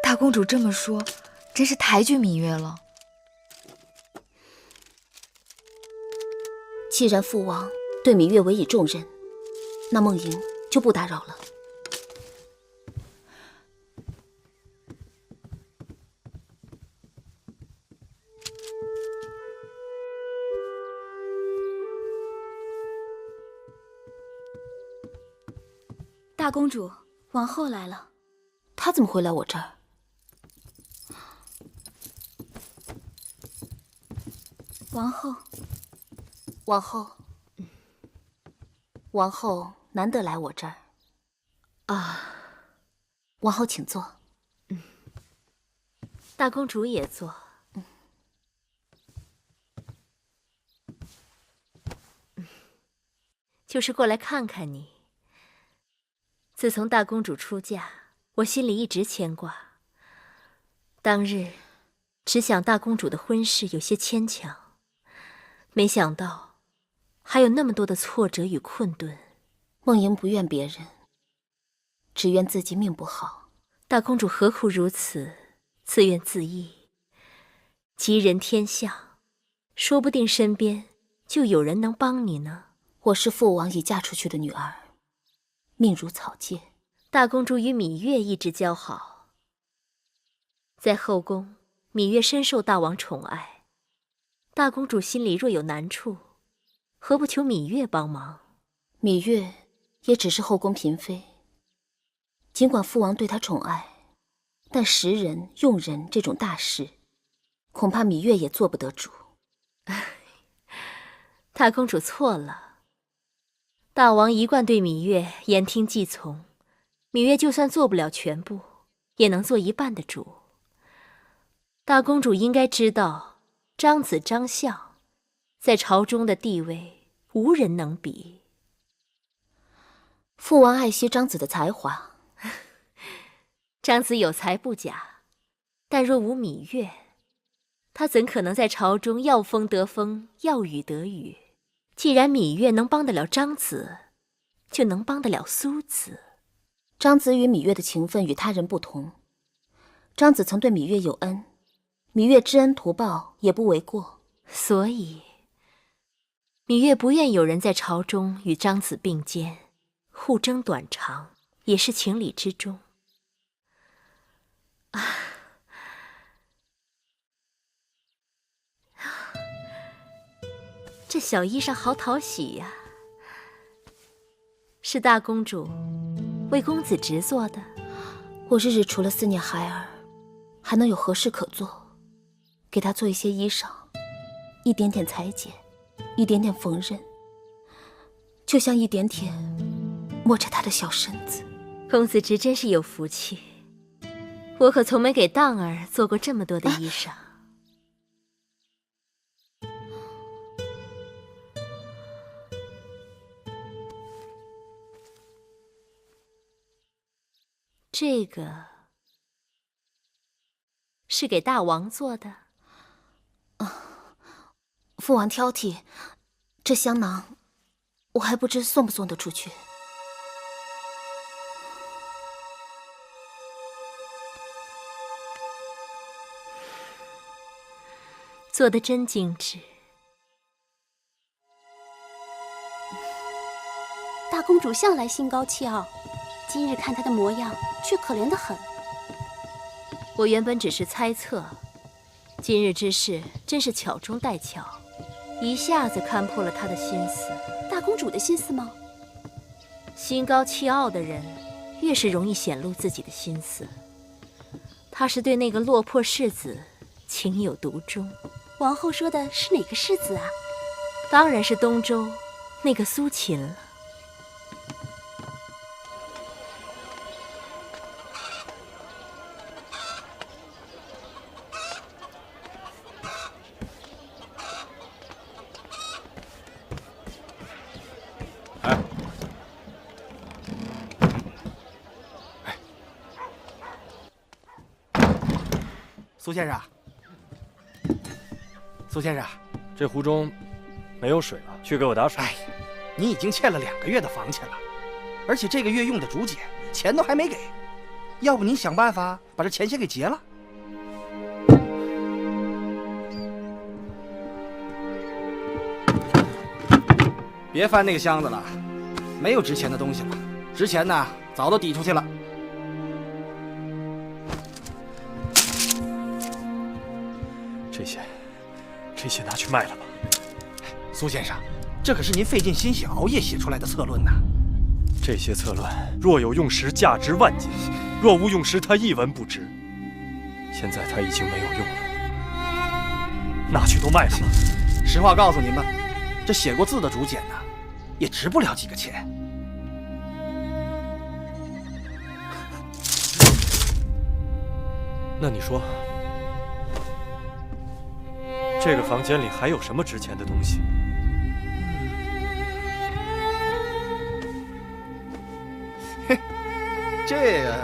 大公主这么说，真是抬举芈月了。既然父王对芈月委以重任，那梦莹就不打扰了。大公主，王后来了。她怎么会来我这儿？王后，王后，王后难得来我这儿啊。王后请坐。大公主也坐。就是过来看看你。自从大公主出嫁，我心里一直牵挂。当日只想大公主的婚事有些牵强，没想到还有那么多的挫折与困顿。梦莹不怨别人，只怨自己命不好。大公主何苦如此，自怨自艾？吉人天相，说不定身边就有人能帮你呢。我是父王已嫁出去的女儿，命如草芥。大公主与芈月一直交好，在后宫，芈月深受大王宠爱。大公主心里若有难处，何不求芈月帮忙？芈月也只是后宫嫔妃，尽管父王对她宠爱，但识人用人这种大事，恐怕芈月也做不得主。大公主错了。大王一贯对芈月言听计从，芈月就算做不了全部，也能做一半的主。大公主应该知道，张子张相在朝中的地位无人能比。父王爱惜张子的才华，张子有才不假，但若无芈月，他怎可能在朝中要风得风，要雨得雨？既然芈月能帮得了张子，就能帮得了苏子。张子与芈月的情分与他人不同，张子曾对芈月有恩，芈月知恩图报也不为过。所以芈月不愿有人在朝中与张子并肩，互争短长，也是情理之中。这小衣裳好讨喜呀，是大公主为公子侄做的。我日日除了思念孩儿，还能有何事可做？给他做一些衣裳，一点点裁剪，一点点缝纫，就像一点点摸着他的小身子。公子侄真是有福气，我可从没给当儿做过这么多的衣裳。这个是给大王做的。父王挑剔，这香囊我还不知送不送得出去。做得真精致。大公主向来心高气傲，今日看她的模样，却可怜得很。我原本只是猜测，今日之事真是巧中带巧，一下子看破了她的心思。大公主的心思吗？心高气傲的人，越是容易显露自己的心思。她是对那个落魄世子情有独钟。王后说的是哪个世子啊？当然是东周那个苏秦了。苏先生，苏先生，这壶中没有水了，去给我打水。哎，你已经欠了2个月的房钱了，而且这个月用的竹简钱都还没给，要不您想办法把这钱先给结了。别翻那个箱子了，没有值钱的东西了，值钱的早都抵出去了。这些拿去卖了吧。苏先生，这可是您费尽心血熬夜写出来的策论呐。这些策论若有用时，价值万金；若无用时，他一文不值。现在他已经没有用了，拿去都卖了吧。实话告诉您吧，这写过字的竹简呢，也值不了几个钱。那你说，这个房间里还有什么值钱的东西？这个，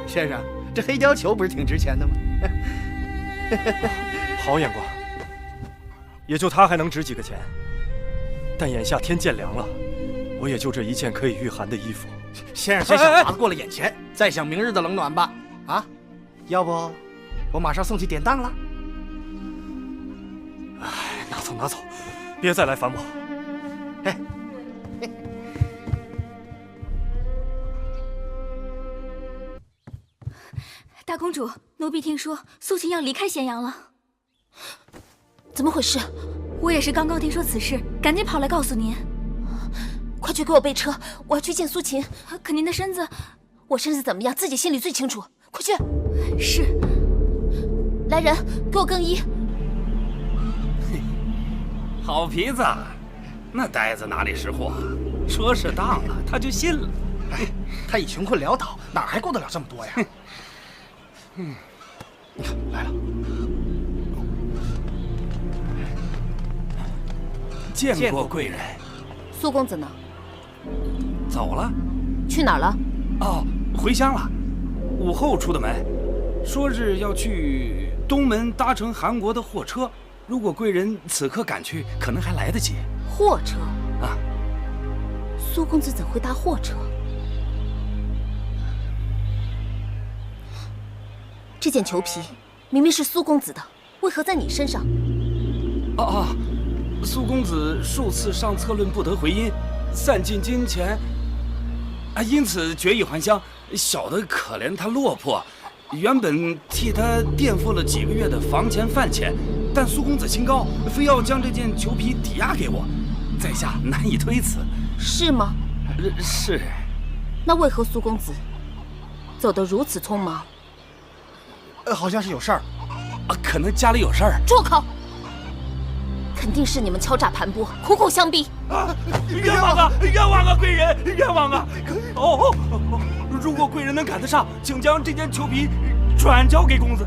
先生，这黑胶球不是挺值钱的吗？好眼光，也就它还能值几个钱。但眼下天渐凉了，我也就这一件可以御寒的衣服。先生先想法子过了眼前，再想明日的冷暖吧。啊，要不我马上送去典当了。哎，拿走拿走，别再来烦我。哎。大公主，奴婢听说苏秦要离开咸阳了。怎么回事？我也是刚刚听说此事，赶紧跑来告诉您。快去给我备车，我要去见苏秦。可您的身子……我身子怎么样，自己心里最清楚。快去！是。来人，给我更衣。好皮子，那呆子哪里识货？说是当了，他就信了。哎，他已穷困潦倒，哪还顾得了这么多呀？你看来了。见过贵人。苏公子呢？走了。去哪儿了？哦，回乡了。午后出的门，说是要去东门搭乘韩国的货车。如果贵人此刻赶去，可能还来得及。货车啊？苏公子怎会搭货车？这件裘皮明明是苏公子的，为何在你身上？苏公子数次上策论不得回音，散尽金钱，因此决意还乡。小的可怜他落魄，原本替他垫付了几个月的房钱饭钱，但苏公子清高，非要将这件裘皮抵押给我，在下难以推辞。是吗？是。那为何苏公子走得如此匆忙？好像是有事儿。可能家里有事儿。住口！肯定是你们敲诈盘剥，苦苦相逼。冤枉啊！冤枉啊！贵人，冤枉啊！如果贵人能赶得上，请将这件裘皮转交给公子。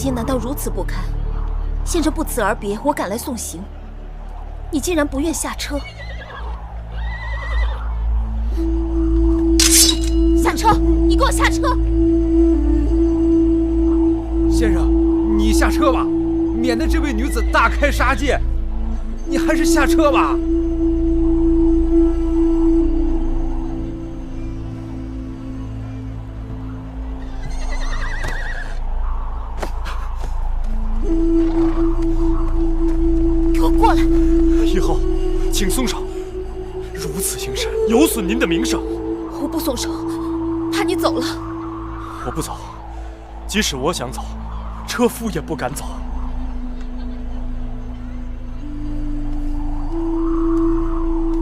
言难道如此不堪？先生不辞而别，我赶来送行，你竟然不愿下车？下车！你给我下车！先生，你下车吧，免得这位女子大开杀戒。你还是下车吧。给我过来！以后，请松手，如此行事有损您的名声。我不松手，怕你走了。我不走，即使我想走，车夫也不敢走。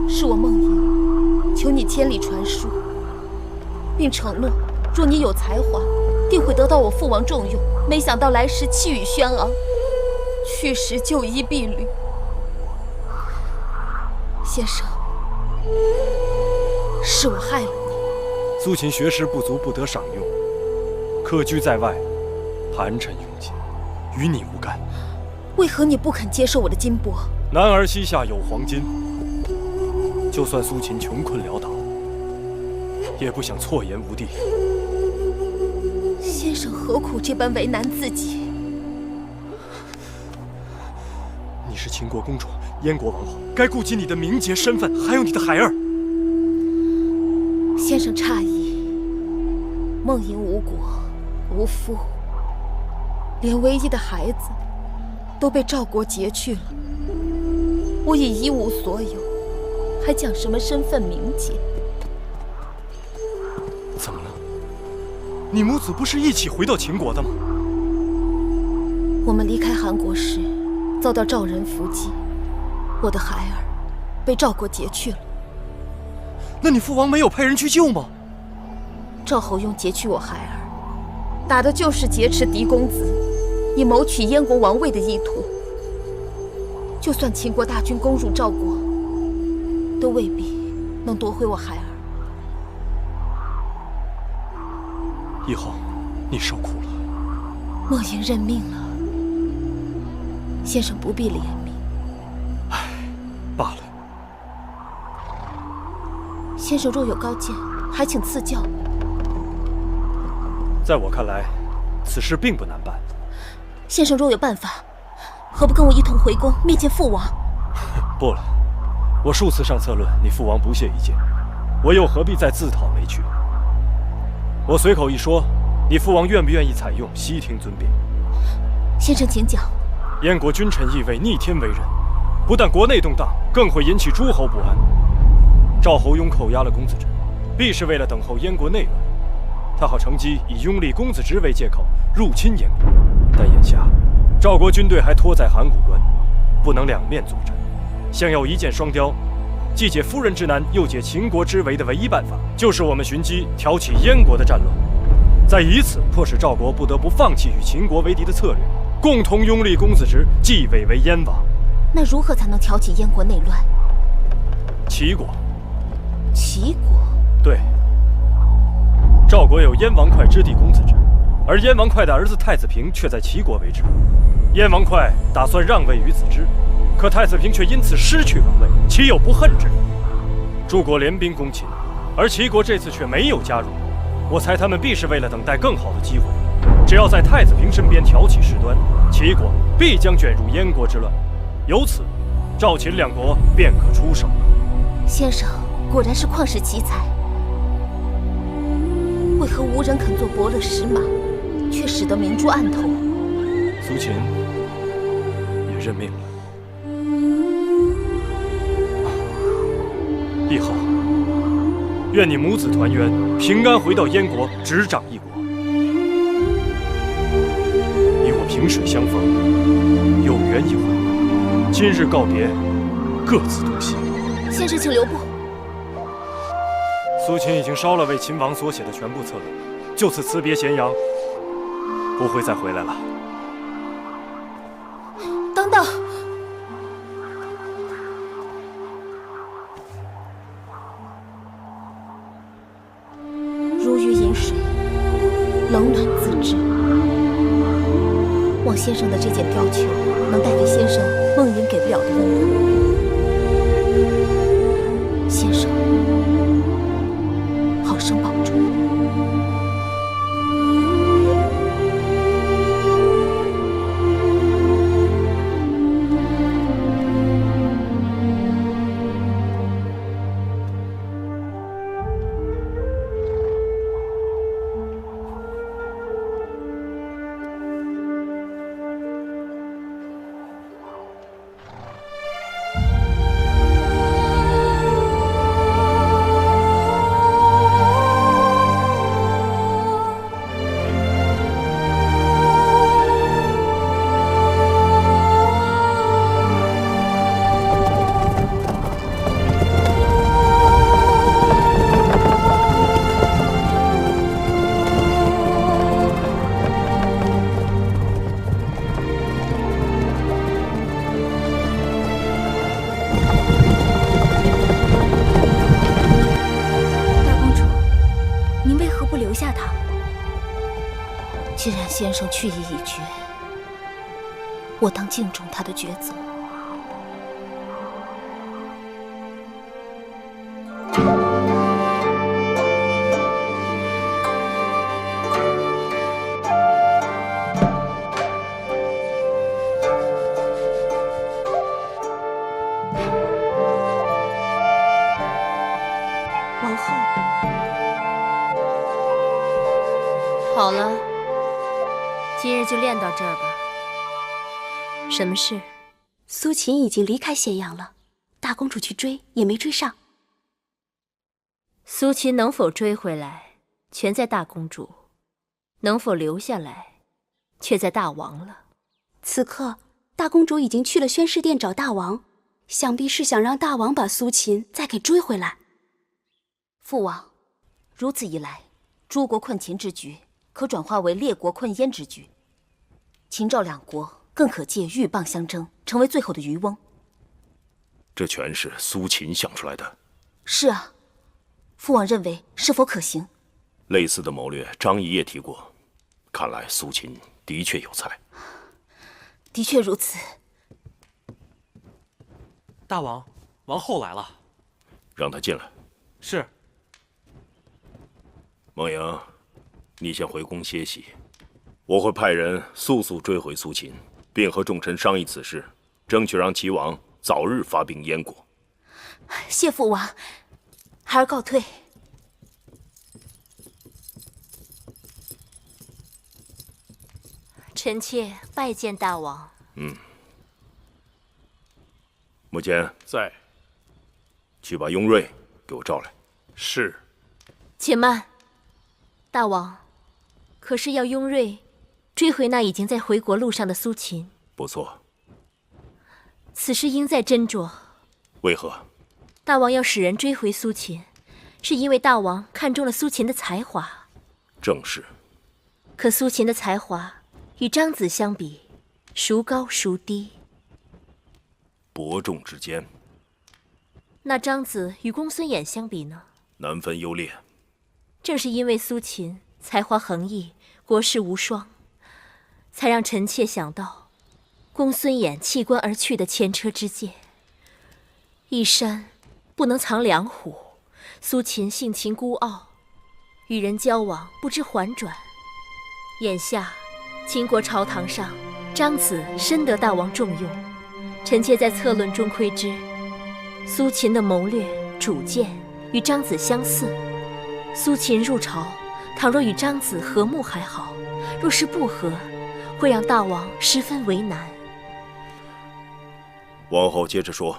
是我梦莹，求你千里传书，并承诺，若你有才华，定会得到我父王重用。没想到来时气宇轩昂，去时就衣敝履。先生，是我害了你。苏秦学识不足，不得赏用，客居在外，盘缠用尽，与你无干。为何你不肯接受我的金帛？男儿膝下有黄金，就算苏秦穷困潦倒，也不想错言无地。先生何苦这般为难自己？你是秦国公主，燕国王后，该顾及你的名节身份，还有你的孩儿。先生诧异，梦莹无国无父，连唯一的孩子都被赵国劫去了。我已一无所有，还讲什么身份名节？怎么了？你母子不是一起回到秦国的吗？我们离开韩国时，遭到赵人伏击，我的孩儿被赵国劫去了。那你父王没有派人去救吗？赵侯用劫去我孩儿，打的就是劫持嫡公子，以谋取燕国王位的意图。就算秦国大军攻入赵国，都未必能夺回我孩儿。以后你受苦了。莫言认命了，先生不必怜悯。唉，罢了。先生若有高见，还请赐教。在我看来，此事并不难办。先生若有办法，何不跟我一同回宫面见父王？不了，我数次上策论，你父王不屑一见，我又何必再自讨没趣？我随口一说，你父王愿不愿意采用，悉听尊便。先生请讲。燕国君臣意味逆天为人，不但国内动荡，更会引起诸侯不安。赵侯雍扣押了公子职，必是为了等候燕国内乱，他好乘机以拥立公子职为借口入侵燕国。但眼下，赵国军队还拖在函谷关，不能两面作战，想要一箭双雕，既解夫人之难，又解秦国之围的唯一办法，就是我们寻机挑起燕国的战乱，再以此迫使赵国不得不放弃与秦国为敌的策略，共同拥立公子职继位为燕王。那如何才能挑起燕国内乱？齐国。齐国？对。赵国有燕王哙之弟公子职，而燕王哙的儿子太子平却在齐国为之。燕王哙打算让位于子之，可太子平却因此失去王位，岂有不恨之理？诸国联兵攻秦，而齐国这次却没有加入。我猜他们必是为了等待更好的机会。只要在太子平身边挑起事端，齐国必将卷入燕国之乱，由此，赵秦两国便可出手了。先生果然是旷世奇才，为何无人肯做伯乐石马，却使得明珠暗投？苏秦也认命了。以后，愿你母子团圆，平安回到燕国，执掌一国。你我萍水相逢，有缘一会，今日告别，各自东西。先生，请留步。苏秦已经烧了为秦王所写的全部策论，就此辞别咸阳，不会再回来了。等等。如鱼饮水，冷暖自知。望先生的这件貂裘能带给先生梦魇给不了的温暖。先生，好生保重。既然先生去意已决，我当敬重他的抉择。王后，好了。今日就练到这儿吧。什么事？苏秦已经离开咸阳了，大公主去追也没追上。苏秦能否追回来，全在大公主；能否留下来，却在大王了。此刻，大公主已经去了宣誓殿找大王，想必是想让大王把苏秦再给追回来。父王，如此一来，诸国困秦之局可转化为列国困燕之局，秦赵两国更可借鹬蚌相争，成为最后的渔翁。这全是苏秦想出来的。是啊，父王认为是否可行？类似的谋略，张仪也提过。看来苏秦的确有才。的确如此。大王，王后来了。让她进来。是。孟莹，你先回宫歇息，我会派人速速追回苏秦，并和众臣商议此事，争取让齐王早日发兵燕国。谢父王，孩儿告退。臣妾拜见大王。穆坚在，去把雍瑞给我召来。是。且慢，大王，可是要雍瑞追回那已经在回国路上的苏秦？不错。此事应在斟酌。为何？大王要使人追回苏秦，是因为大王看中了苏秦的才华。正是。可苏秦的才华与张子相比，孰高孰低？伯仲之间。那张子与公孙衍相比呢？难分优劣。正是因为苏秦才华横溢，国士无双，才让臣妾想到公孙衍弃官而去的前车之鉴。一山不能藏两虎，苏秦性情孤傲，与人交往不知缓转。眼下秦国朝堂上，张子深得大王重用，臣妾在策论中窥知，苏秦的谋略主见与张子相似。苏秦入朝，倘若与张子和睦还好，若是不和，会让大王十分为难。王后接着说。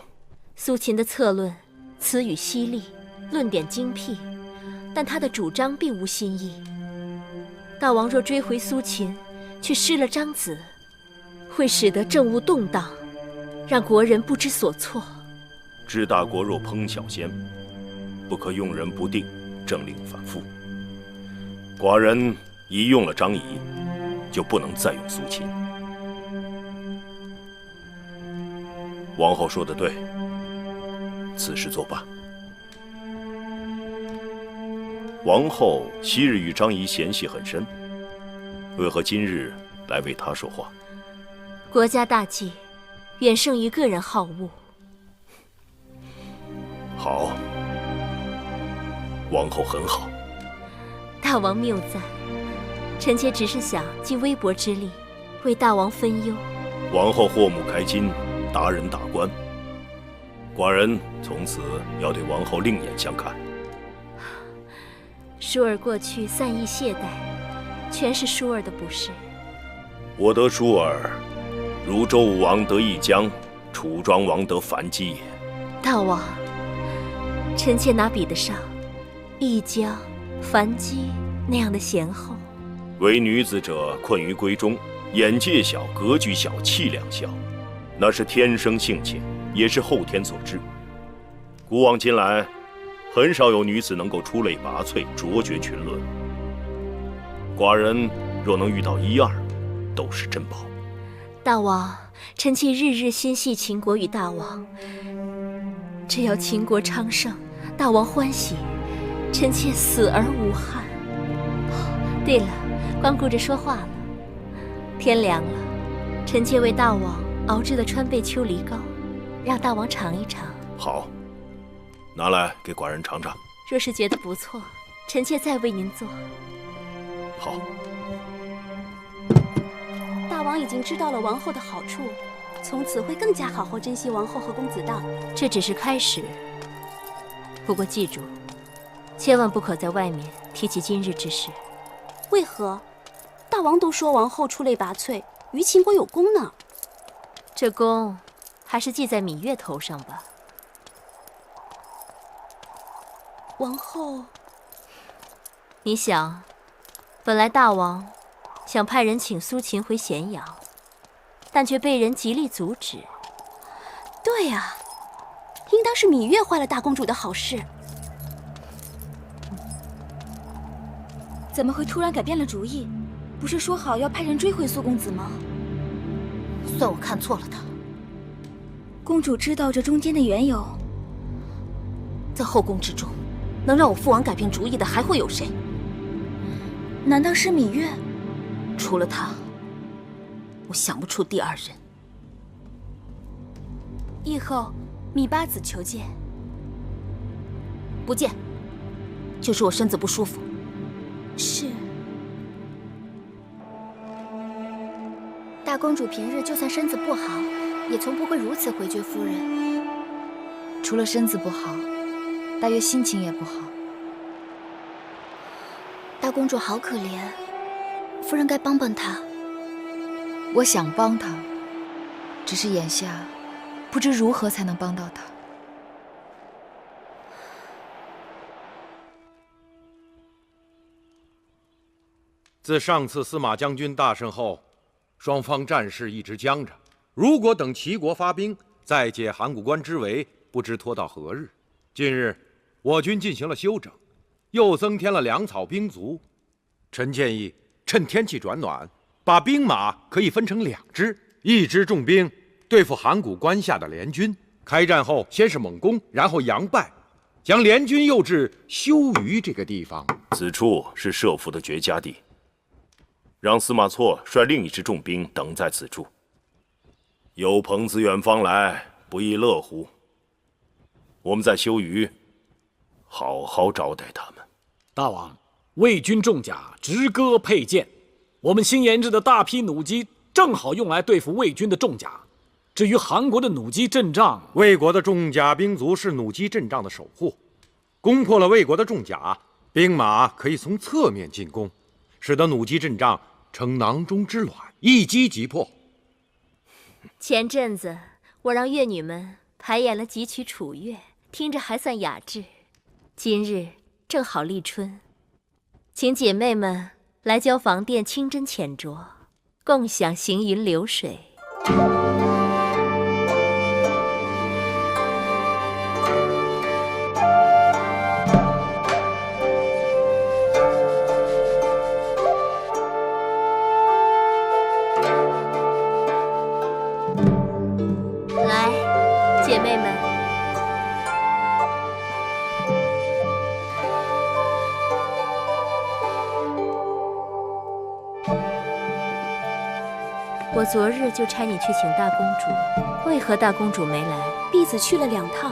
苏秦的策论词语犀利，论点精辟，但他的主张并无新意。大王若追回苏秦，却失了张子，会使得政务动荡，让国人不知所措。治大国若烹小鲜，不可用人不定，政令反复。寡人一用了张仪，就不能再用苏秦。王后说得对，此事作罢。王后昔日与张仪嫌隙很深，为何今日来为他说话？国家大计，远胜于个人好恶。好，王后很好。大王谬赞，臣妾只是想尽微薄之力，为大王分忧。王后祸目开金，达人大官，寡人从此要对王后另眼相看。舒儿过去散逸懈怠，全是舒儿的不是。我得舒儿，如周武王得一江，楚庄王得樊姬也。大王，臣妾哪比得上一江、樊姬那样的贤后？为女子者，困于闺中，眼界小，格局小，气量小，那是天生性情，也是后天所致。古往今来，很少有女子能够出类拔萃，卓绝群伦。寡人若能遇到一二，都是珍宝。大王，臣妾日日心系秦国与大王，只要秦国昌盛，大王欢喜，臣妾死而无憾。对了，光顾着说话了。天凉了，臣妾为大王熬制了川贝秋梨膏，让大王尝一尝。好，拿来给寡人尝尝。若是觉得不错，臣妾再为您做。好。大王已经知道了王后的好处，从此会更加好好珍惜王后和公子荡。这只是开始，不过记住，千万不可在外面提起今日之事。为何？大王都说王后出类拔萃，于秦国有功呢。这功还是记在芈月头上吧。王后，你想，本来大王想派人请苏秦回咸阳，但却被人极力阻止。对呀，应当是芈月坏了大公主的好事。怎么会突然改变了主意？不是说好要派人追回苏公子吗？算我看错了他。公主知道这中间的缘由，在后宫之中，能让我父王改变主意的还会有谁？难道是芈月？除了她，我想不出第二人。义后，芈八子求见。不见，就是我身子不舒服。是。大公主平日就算身子不好，也从不会如此回绝夫人。除了身子不好，大约心情也不好。大公主好可怜，夫人该帮帮她。我想帮她，只是眼下不知如何才能帮到她。自上次司马将军大胜后，双方战事一直僵着。如果等齐国发兵，再解函谷关之围，不知拖到何日。近日，我军进行了休整，又增添了粮草兵卒。臣建议，趁天气转暖，把兵马可以分成2支，一支重兵对付函谷关下的联军。开战后，先是猛攻，然后佯败，将联军诱至休于这个地方。此处是设伏的绝佳地。让司马错率另一支重兵等在此处。有朋自远方来，不亦乐乎？我们在休于，好好招待他们。大王，魏军重甲直戈佩剑，我们新研制的大批弩机正好用来对付魏军的重甲。至于韩国的弩机阵仗，魏国的重甲兵卒是弩机阵仗的守护，攻破了魏国的重甲，兵马可以从侧面进攻，使得弩机阵仗成囊中之卵，一击即破。前阵子我让乐女们排演了几曲楚乐，听着还算雅致。今日正好立春，请姐妹们来交房殿清斟浅酌，共享行云流水。姐妹们，我我昨日就差你去请大公主，为何大公主没来？婢子去了2趟，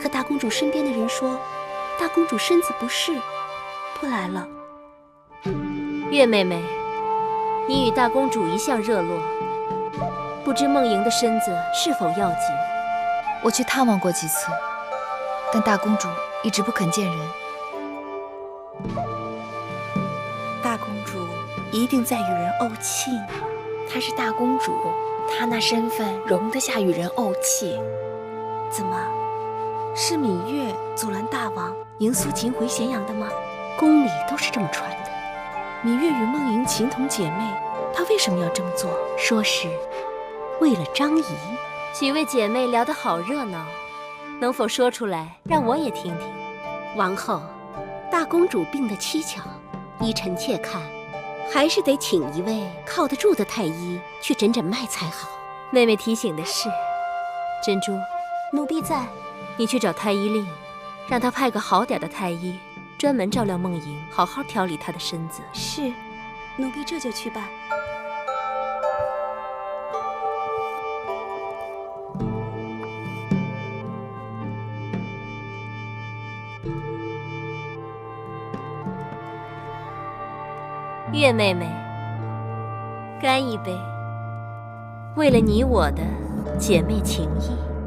可大公主身边的人说，大公主身子不适，不来了。月妹妹，你与大公主一向热络，不知梦莹的身子是否要紧？我去探望过几次，但大公主一直不肯见人。大公主一定在与人怄气呢。她是大公主，她那身份容得下与人怄气。怎么，是芈月阻拦大王迎苏秦回咸阳的吗？宫里都是这么传的。芈月与梦莹情同姐妹，她为什么要这么做？说是为了张仪。几位姐妹聊得好热闹，能否说出来，让我也听听？王后，大公主病得蹊跷，依臣妾看，还是得请一位靠得住的太医去诊诊脉才好。妹妹提醒的是，珍珠，奴婢在。你去找太医令，让他派个好点的太医，专门照料梦莹，好好调理她的身子。是，奴婢这就去办。月妹妹，干一杯，为了你我的姐妹情谊。